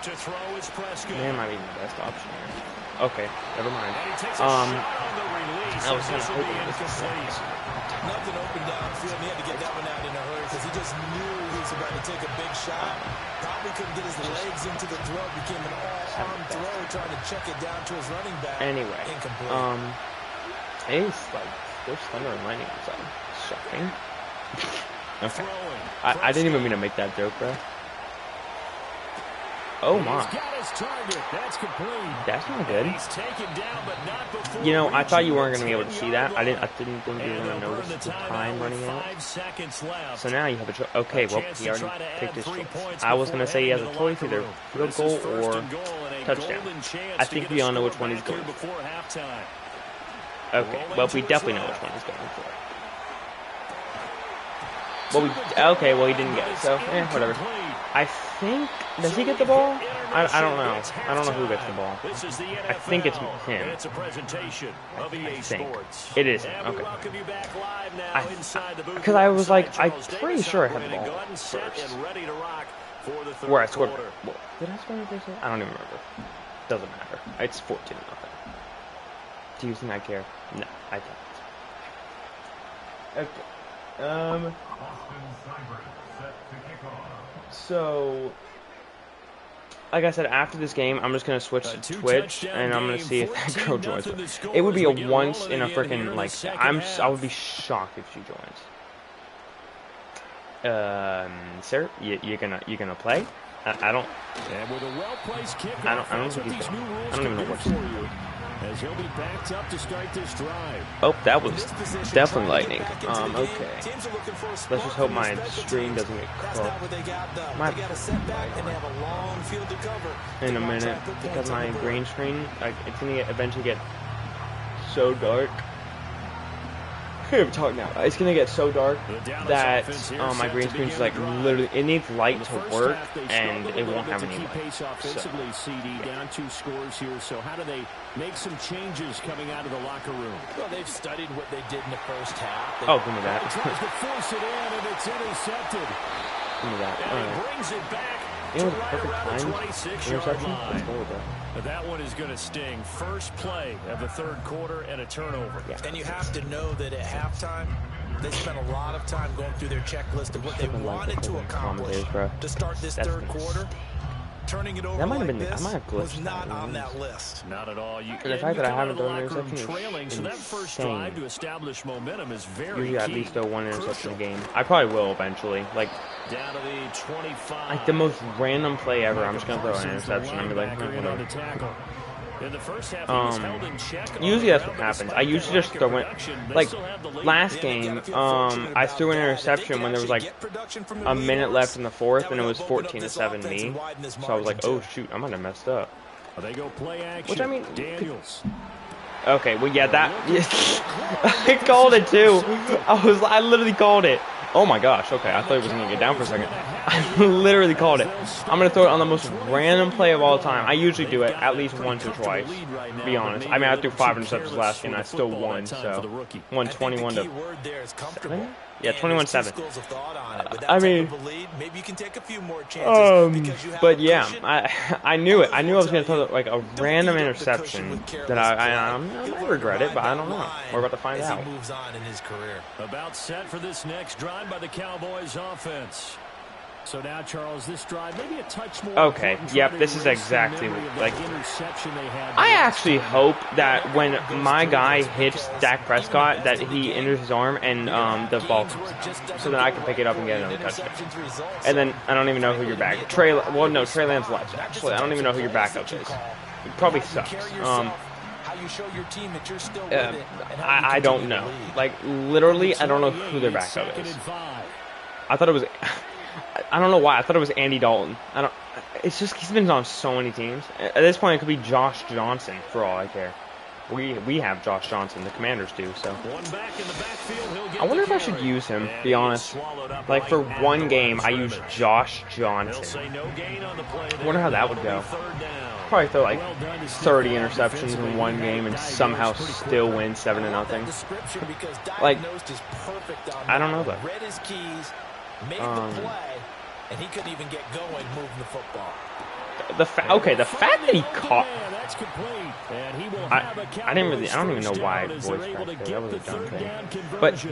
To throw is Prescott. Man might be the best option here. Okay, never mind. I was kind of hoping this was Nothing open downfield. He had to get that one out in a hurry because he just knew he was about to take a big shot. Probably couldn't get his legs into the throw. Became an all-arm throw, trying to check it down to his running back. Anyway, incomplete. Ace, like, there's thunder and lightning outside. Shocking. Okay. I didn't even mean to make that joke, bro. Oh my. That's not good. You know, I thought you weren't going to be able to see that. I didn't think you were going to notice the time running out. So now you have a choice. Okay, well, he already picked his choice. I was going to say he has a choice, either field goal or touchdown. I think we all know which one he's going for. Okay, well, we definitely know which one he's going for. Well, he didn't get it, so, whatever. I think, does he get the ball? I don't know. I don't know who gets the ball. I think it's him. I think. It is him, okay. Because I was like, I'm pretty sure I had the ball first. Where I scored. Well, did I score anything? I don't even remember. Doesn't matter. It's 14-0. Do you think I care? No, I don't. Okay. So, like I said, after this game, I'm just going to switch to Twitch, and I'm going to see if that girl joins. It would be a once in a freaking, like, I would be shocked if she joins. Sir, you're gonna play? I don't even know what to do. As he'll be backed up to start this drive. Oh, that was definitely lightning. Okay. Let's just hope my screen doesn't get caught. In a minute, because my green screen, it's gonna eventually get so dark. I can't even talk now. It's gonna get so dark that my green screen is like literally, it needs light to work, and it won't have any light. So, CD down 2 scores here. So how do they make some changes coming out of the locker room? Well, they've studied what they did in the first half. Oh, give me that. Tries to force it in, and it's intercepted. Give me that. And he brings it back. You know, perfect time interception. Let's go with that. But that one is going to sting. First play of the 3rd quarter and a turnover. Yeah. And you have to know that at halftime, they spent a lot of time going through their checklist of what they wanted to accomplish to start this 3rd quarter. Turning it over like this was not on that list. Not at all. For the fact that I haven't done an interception trailing, so that first drive to establish momentum is very usually at least throw 1 interception a game. I probably will eventually. Like, down to the 25. Like the most random play ever. I'm just gonna throw an interception and be like, whatever. In the first half, he was held in check. Usually that's what happens. I usually just throw it. Like last game, I threw an interception when there was like a minute left in the 4th, and it was 14-7 me. So I was like, oh shoot, I might have messed up. They go play action. Which I mean, Daniels. Okay, well, yeah, that... I called it, too. I literally called it. Oh, my gosh. Okay, I thought he was going to get down for a second. I literally called it. I'm going to throw it on the most random play of all time. I usually do it at least once or twice, to be honest. I mean, I threw 5 interceptions last game, and I still won, so... Won 21 to... 7? Yeah, 21-7. I mean, but yeah, I knew it. I knew I was going to throw like a random interception that I might regret it, but I don't know. We're about to find out. About set for this next drive by the Cowboys offense. So now, Charles, this drive maybe a touch more. Okay, yep, this is exactly like. I actually hope that when my guy hits Dak Prescott, that he injures his arm and the ball comes out, so that I can pick it up and get another touchdown. And then I don't even know who your back. Trey Lance left. Actually, I don't even know who your backup is. He probably sucks. I don't know. Like literally, I don't know who their backup is. I thought it was. I don't know why. I thought it was Andy Dalton. It's just he's been on so many teams. At this point, it could be Josh Johnson for all I care. We have Josh Johnson. The Commanders do. So I wonder if I should use him. Be honest. Like for one game, I use Josh Johnson. I wonder how that would go. Probably throw like 30 interceptions in one game and somehow still win 7-0. Like I don't know though. Made the play, and he couldn't even get going moving the football. The fact that he caught. I don't even know why I voiced back there. That was a dumb thing. But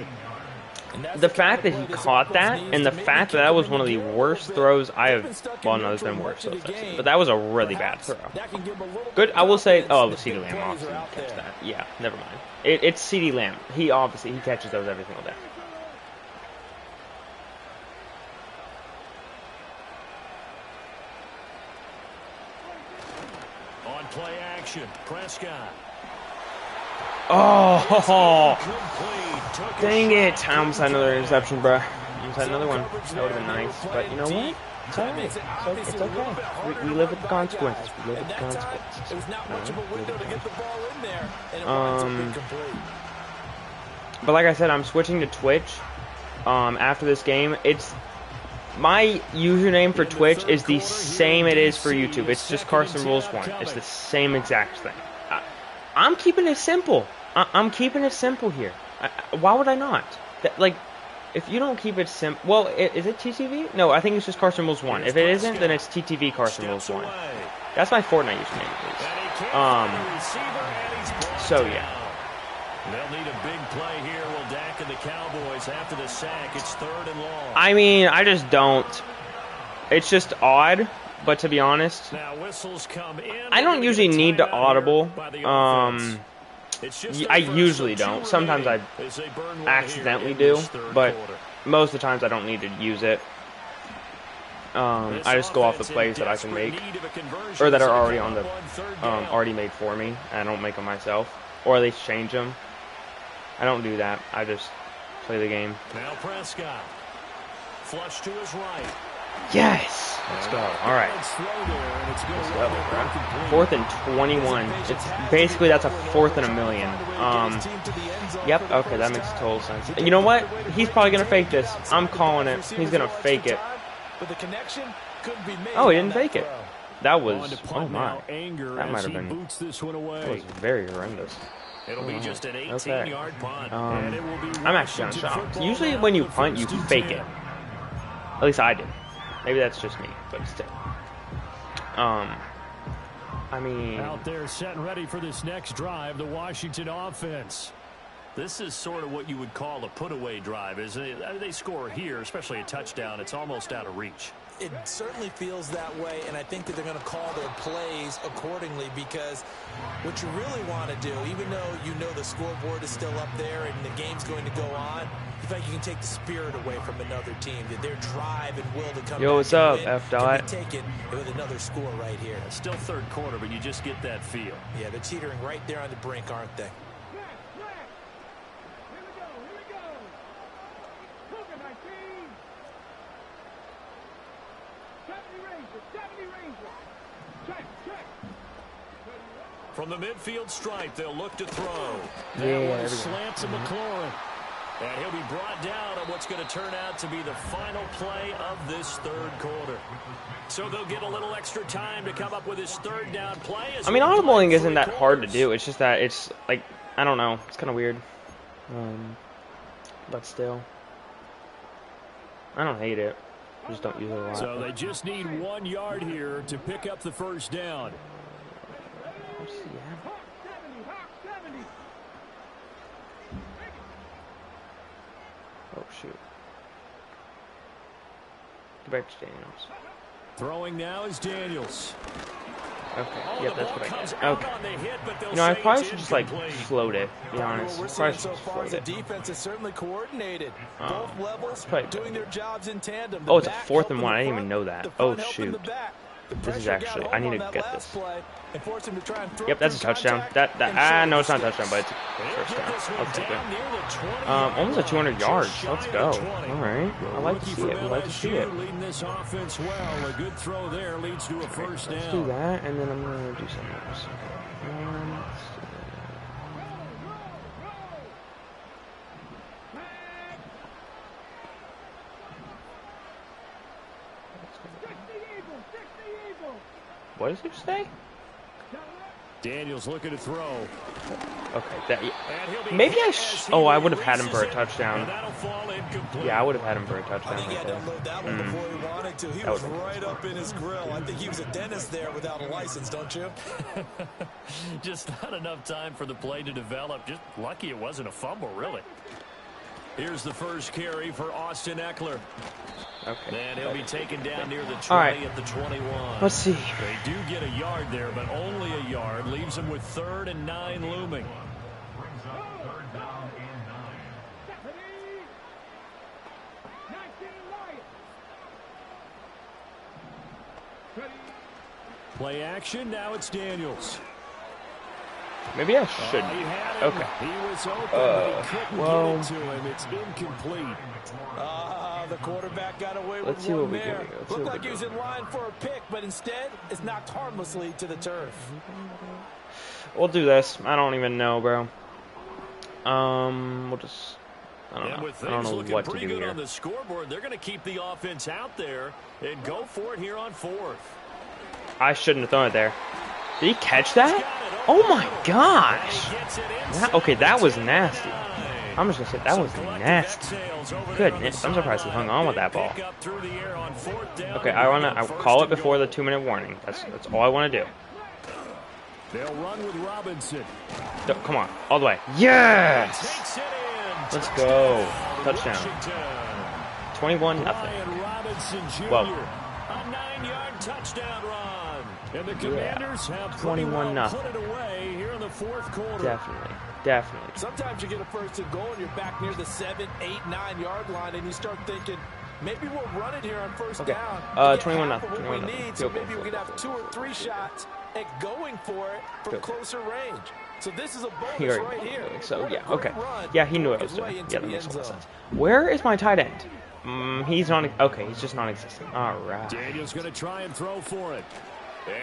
the fact that he caught that, and the fact that was one of the worst throws I have. Well, no, there's been worse throws, but that was a really bad throw. Good, I will say. Oh, it was CeeDee Lamb obviously catch that. Yeah, never mind. It's CeeDee Lamb. He catches those every single day. Play action, Prescott. Oh, dang it. I almost had another interception, bro. I almost had another one. That would have been nice. But you know what? It's all right. It's okay. We live with the consequences. We live with the consequences. But like I said, I'm switching to Twitch after this game. My username for Twitch is the same it is for YouTube. It's just Carson Rules 1. It's the same exact thing. I'm keeping it simple. I'm keeping it simple here. Why would I not? Like, if you don't keep it simple... Well, is it TTV? No, I think it's just Carson Rules 1. If it isn't, then it's TTV Carson Rules 1. That's my Fortnite username, at least. So, yeah. They'll need a big play here. Will Dak and the Cowboys after the sack? It's 3rd and long. I mean, I just don't. It's just odd, but to be honest, now whistles come in. I don't usually need to audible. I usually don't. Sometimes I accidentally do, but most of the times I don't need to use it. I just go off the plays that I can make, or that are already on the already made for me. I don't make them myself, or at least change them. I don't do that. I just play the game. Now Prescott. Flush to his right. Yes! Let's go. All right. Let's go, bro. 4th and 21. It's basically that's a 4th and a million. Yep. Okay, that makes total sense. You know what? He's probably gonna fake this. I'm calling it. He's gonna fake it. Oh, he didn't fake it. That was. Oh my. That might have been. That was very horrendous. It'll be just an 18-yard punt. I'm actually kind of shocked. Usually when you punt, you fake it. At least I did. Maybe that's just me, but still. I mean... Out there set and ready for this next drive, the Washington offense. This is sort of what you would call a put-away drive, isn't it? They score here, especially a touchdown. It's almost out of reach. It certainly feels that way, and I think that they're going to call their plays accordingly, because what you really want to do, even though you know the scoreboard is still up there and the game's going to go on, you feel like you can take the spirit away from another team, that their drive and will to come Yo, back what's up, win F-Dot? can be taken with another score right here. It's still 3rd quarter, but you just get that feel. Yeah, they're teetering right there on the brink, aren't they? From the midfield stripe, they'll look to throw. Yeah, That slants to McLaurin. And he'll be brought down on what's going to turn out to be the final play of this third quarter. So they'll get a little extra time to come up with his third down play. I mean, audibling isn't that hard to do. It's just that it's like, I don't know. It's kind of weird. But still. I don't hate it. I just don't use it a lot. So they just need 1 yard here to pick up the first down. Let's see, yeah. Oh, shoot. Go back to Daniels. Throwing now is Daniels. Okay, yep, that's what I got. Okay. You know, I probably should just, like, float it, to be honest. We're Probably seeing should so just far float is the it. defense is certainly coordinated. Both levels probably doing their jobs in tandem. Oh, it's a 4th and 1. I didn't even know that. Oh, shoot. The This is pressure actually, got I home need on to that get last this. play and forced him to try and throw Yep, that's a through touchdown. contact and No, it's show not a the touchdown, but it's a first down. I'll take it. Almost at 200 Just yards. shy Let's of go. 20. All right. I like to Rookie see from it. I like to see LSU it. leading this offense well. A good throw there leads to a first Let's do down. that, and then I'm going to do something else. Let's do that. What does it say? Daniels looking to throw. Okay, maybe I would have had him for a touchdown. Yeah, I would have had him for a I touchdown think he right had to there. unload that one before he wanted to. He That was would've been right up in his grill. I think he was a dentist there without a license, don't you? Just not enough time for the play to develop. Just lucky it wasn't a fumble, really. Here's the first carry for Austin Eckler. Okay. And he'll be taken down near the 20 All right. at the 21. Let's see. They do get a yard there, but only a yard. Leaves them with 3rd and 9 looming. Play action. Now it's Daniels. Maybe I should. He had him. Okay. He was open, but he couldn't well, get it to him. It's incomplete. The quarterback got away with Let's see what one we there. do. Let's see Looked what like we he was do. in line for a pick, but instead it's knocked harmlessly to the turf. We'll do this. I don't even know, bro. We'll just. I And don't with know. I don't things know looking what to pretty do good here. on the scoreboard, they're going to keep the offense out there and go for it here on 4th. I shouldn't have thrown it there. Did he catch that? Oh my gosh! Okay, that was nasty. I'm just gonna say that was nasty. Goodness, I'm surprised he hung on with that ball. Okay, I call it before the 2-minute warning. That's all I want to do. They'll run with Robinson. Come on, all the way. Yes! Let's go. Touchdown. 21-0. Whoa. A 9-yard touchdown run. And the Commanders have 21-0. put it away here in the 4th quarter. Definitely. Sometimes you get a first and goal and you're back near the 7, 8, 9 yard line and you start thinking, maybe we'll run it here on first down. 21-0. So maybe we could have 2 or 3 shots at going for it from closer range. So this is a bonus right here. So yeah, okay. Yeah, he knew what I was doing. Yeah, that makes a lot of sense. Where is my tight end? He's not. Okay, he's just non-existent. All right. Daniel's going to try and throw for it.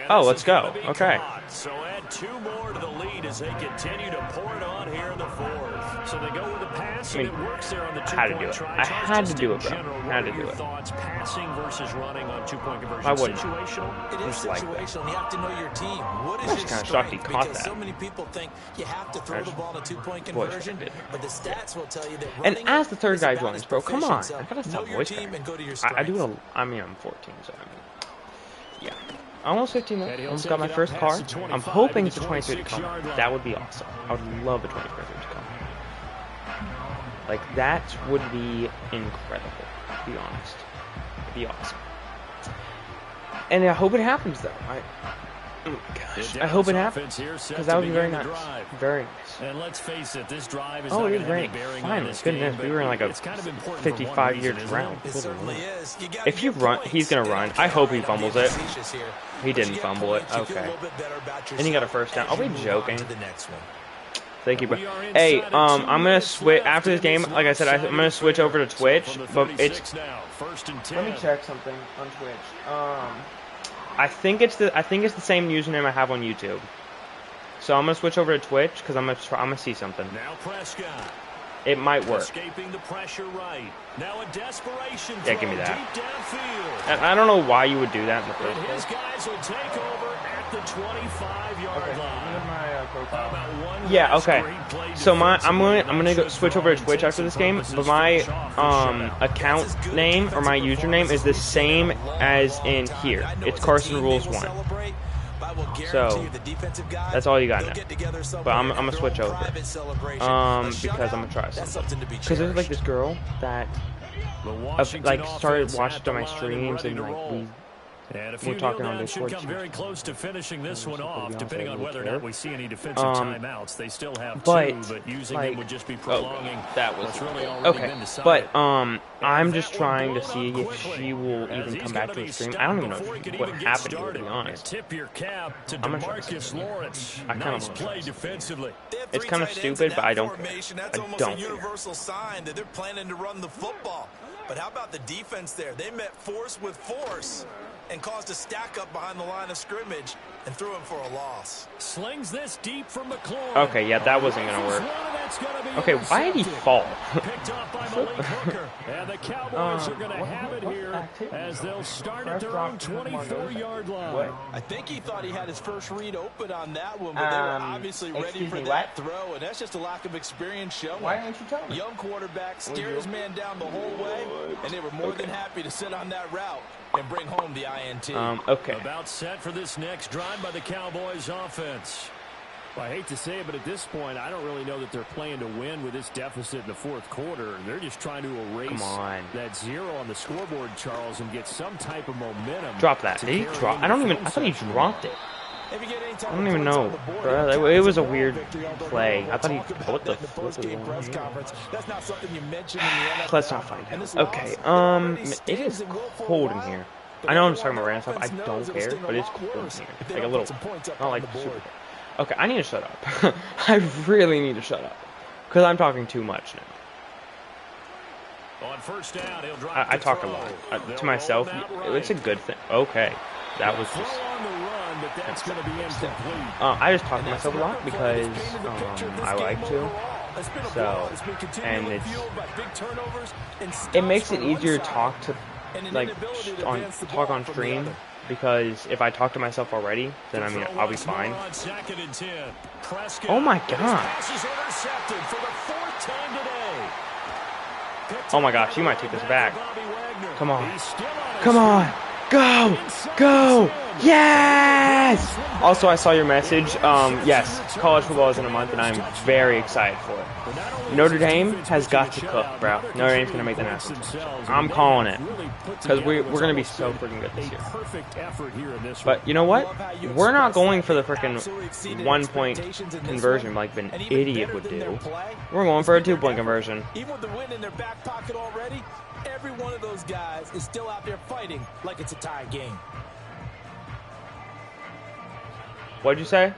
Oh, let's go. Okay. So add 2 more to the lead as they continue to pour it on here in the 4th. So they go with the pass, and it works there on the 2-point try. I had to do it, bro. I had to do your it. thoughts passing versus running on 2-point conversion? I wouldn't. Situational? It is Just like that. situational. You have to know your team. What is I'm your just kinda shocked he strength? caught Because that. so many people think you have to throw the ball in a 2-point Voice conversion, cracked. but the stats will tell you that And running as the third is guy about joins, as bro, come on. proficient. I gotta So stop know your voice team cracking. and go to your I do strengths. I mean, I'm 14, so I mean, yeah. Almost 15 minutes. Almost got my first car. I'm hoping it's a 23 to come. That would be awesome. I would love a 23 to come. Like, that would be incredible, to be honest. It'd be awesome. And I hope it happens, though. Oh, gosh. I hope it happens. Because that would be very nice. Very nice. And let's face it, this drive is Oh, not it going is to have any raining. bearing on Finally, this goodness, game, we were in like a it's kind of important for one 55-year reason, drought. It certainly is. You gotta If he give run, points. he's gonna run. I hope he fumbles it. He didn't You get fumble it. points, you feel a Okay. little bit better about And he got a yourself first down. as Are we you move on joking? to the next one. Thank you, bro. We are Hey, inside of 2 I'm gonna minutes switch left after this in game. this Like I said, I'm lopsided gonna switch over to So Twitch, from the but it's. 36 now, 1st and 10. Let me check something on Twitch. I think it's the same username I have on YouTube. So I'm gonna switch over to Twitch because I'm gonna see something. Now Prescott. It might work. Escaping the pressure right. Now a desperation Yeah, give me that. deep downfield. I don't know why you would do that in the first And his place. guys will take over at the 25-yard line. Yeah, okay. So I'm gonna go switch over to Twitch after this game, but my account name or my username is the same as in here. It's Carson Rules 1. So that's all you got now. But I'm gonna switch over because I'm gonna try something. Because there's like this girl that like started watching my streams and like we're talking on Discord. Come very close to finishing this one off, depending on whether or not we see any defensive timeouts. They still have two, but using them would just be prolonging. That was what's really already been decided. But I'm just trying to see if she will even come back to the stream. I don't even know what happened here, to be honest. Tip your cap to I'm gonna try DeMarcus Lawrence. I kind Nice of play defensively. It's kind of stupid, but I don't care. That's I almost don't a care. universal sign that they're planning to run the football. But how about the defense there? They met force with force and caused a stack up behind the line of scrimmage and threw him for a loss. Slings this deep from McClure. Okay, yeah, that wasn't gonna work. Okay, why did he fall? Picked off by Malik Hooker. And the Cowboys are going to have it here as they'll start at their own 24-yard line. I think he thought he had his first read open on that one, but they were obviously ready for that throw, and that's just a lack of experience showing. Why didn't you tell me? Young quarterback steered his man down the whole way, and they were more than happy to sit on that route and bring home the INT. Okay. About set for this next drive by the Cowboys offense. Well, I hate to say it, but at this point, I don't really know that they're playing to win with this deficit in the fourth quarter. They're just trying to erase that 0 on the scoreboard, Charles, and get some type of momentum. Drop that. Did he drop? I thought he dropped it. I don't even know. Bro, it was a weird play. I thought he. What the flip is Let's not find out. Okay. It is cold in here. I know I'm just talking about random stuff. I don't care, but it's cold in here. Like a little. Not like super. Okay, I need to shut up. I really need to shut up. Because I'm talking too much now. On first down, he'll drop I talk a lot. To myself, it's a good thing. Okay. That was just... I just talk to myself a lot because I like to. So, and it makes it easier to talk to, like, talk on stream. Because if I talk to myself already, then I mean I'll be fine. Oh my god! Oh my gosh, you might take this back. Come on, come on, go, go! Yes! Also, I saw your message. Yes, college football is in a month, and I'm very excited for it. Notre Dame has got to cook, bro. Notre Dame's gonna make the national championship. I'm calling it because we're gonna be so freaking good this year. But you know what? We're not going for the freaking 1-point conversion like an idiot would do. We're going for a 2-point conversion. Even with the win in their back pocket already, every one of those guys is still out there fighting like it's a tie game. What'd you say?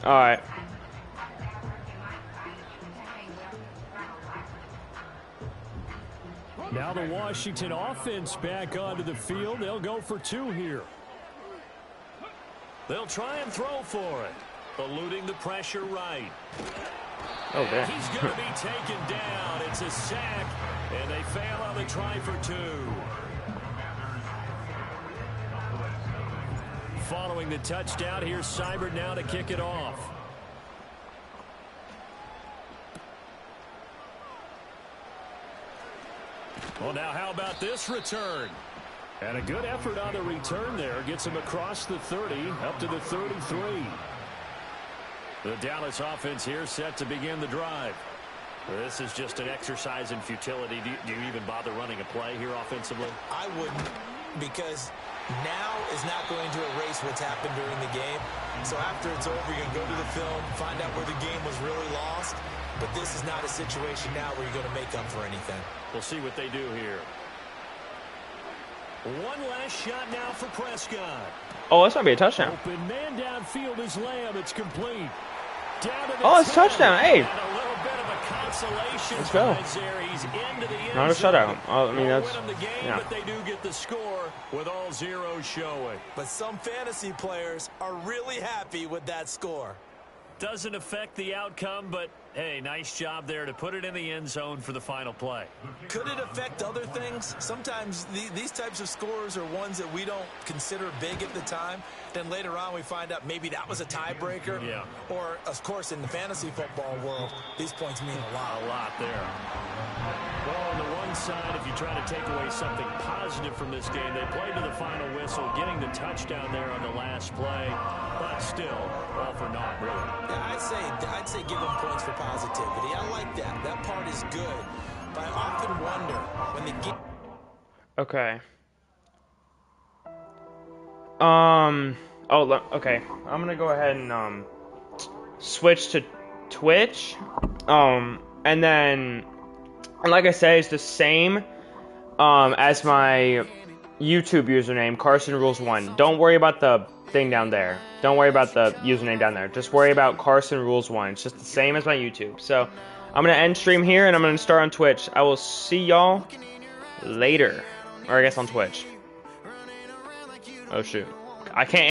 All right. Now the Washington offense back onto the field. They'll go for 2 here. They'll try and throw for it. Eluding the pressure right. Oh, damn. He's going to be taken down. It's a sack, and they fail on the try for 2. Following the touchdown, here's Seibert now to kick it off. Well, now how about this return? And a good effort on the return there. Gets him across the 30, up to the 33. The Dallas offense here set to begin the drive. This is just an exercise in futility. Do you even bother running a play here offensively? I wouldn't, because now is not going to erase what's happened during the game. So after it's over, you're going to go to the film, find out where the game was really lost. But this is not a situation now where you're going to make up for anything. We'll see what they do here. One last shot now for Prescott. Oh, that's going to be a touchdown. Open man downfield is Lamb. It's complete. Oh, it's a touchdown. Hey. isolation. Let's go. There. He's into the end Not a zone. shutout. I mean, that's, Win them the game, yeah. but they do get the score with all zeros showing. But some fantasy players are really happy with that score. Doesn't affect the outcome, but hey, nice job there to put it in the end zone for the final play. Could it affect other things? Sometimes these types of scores are ones that we don't consider big at the time. Then later on we find out maybe that was a tiebreaker. Yeah. Or, of course, in the fantasy football world, these points mean a lot. A lot there. Well, on the one side, if you try to take away something positive from this game, they played to the final whistle, getting the touchdown there on the last play. But still, all for naught, really. Yeah, I'd say give them points for positivity. I like that. That part is good. But I often wonder when they get... Okay. Okay. I'm gonna go ahead and switch to Twitch. And then, like I said, it's the same as my YouTube username, Carson Rules 1. Don't worry about the thing down there. Don't worry about the username down there. Just worry about Carson Rules 1. It's just the same as my YouTube. So I'm gonna end stream here and I'm gonna start on Twitch. I will see y'all later, or I guess on Twitch. Oh shoot, I can't.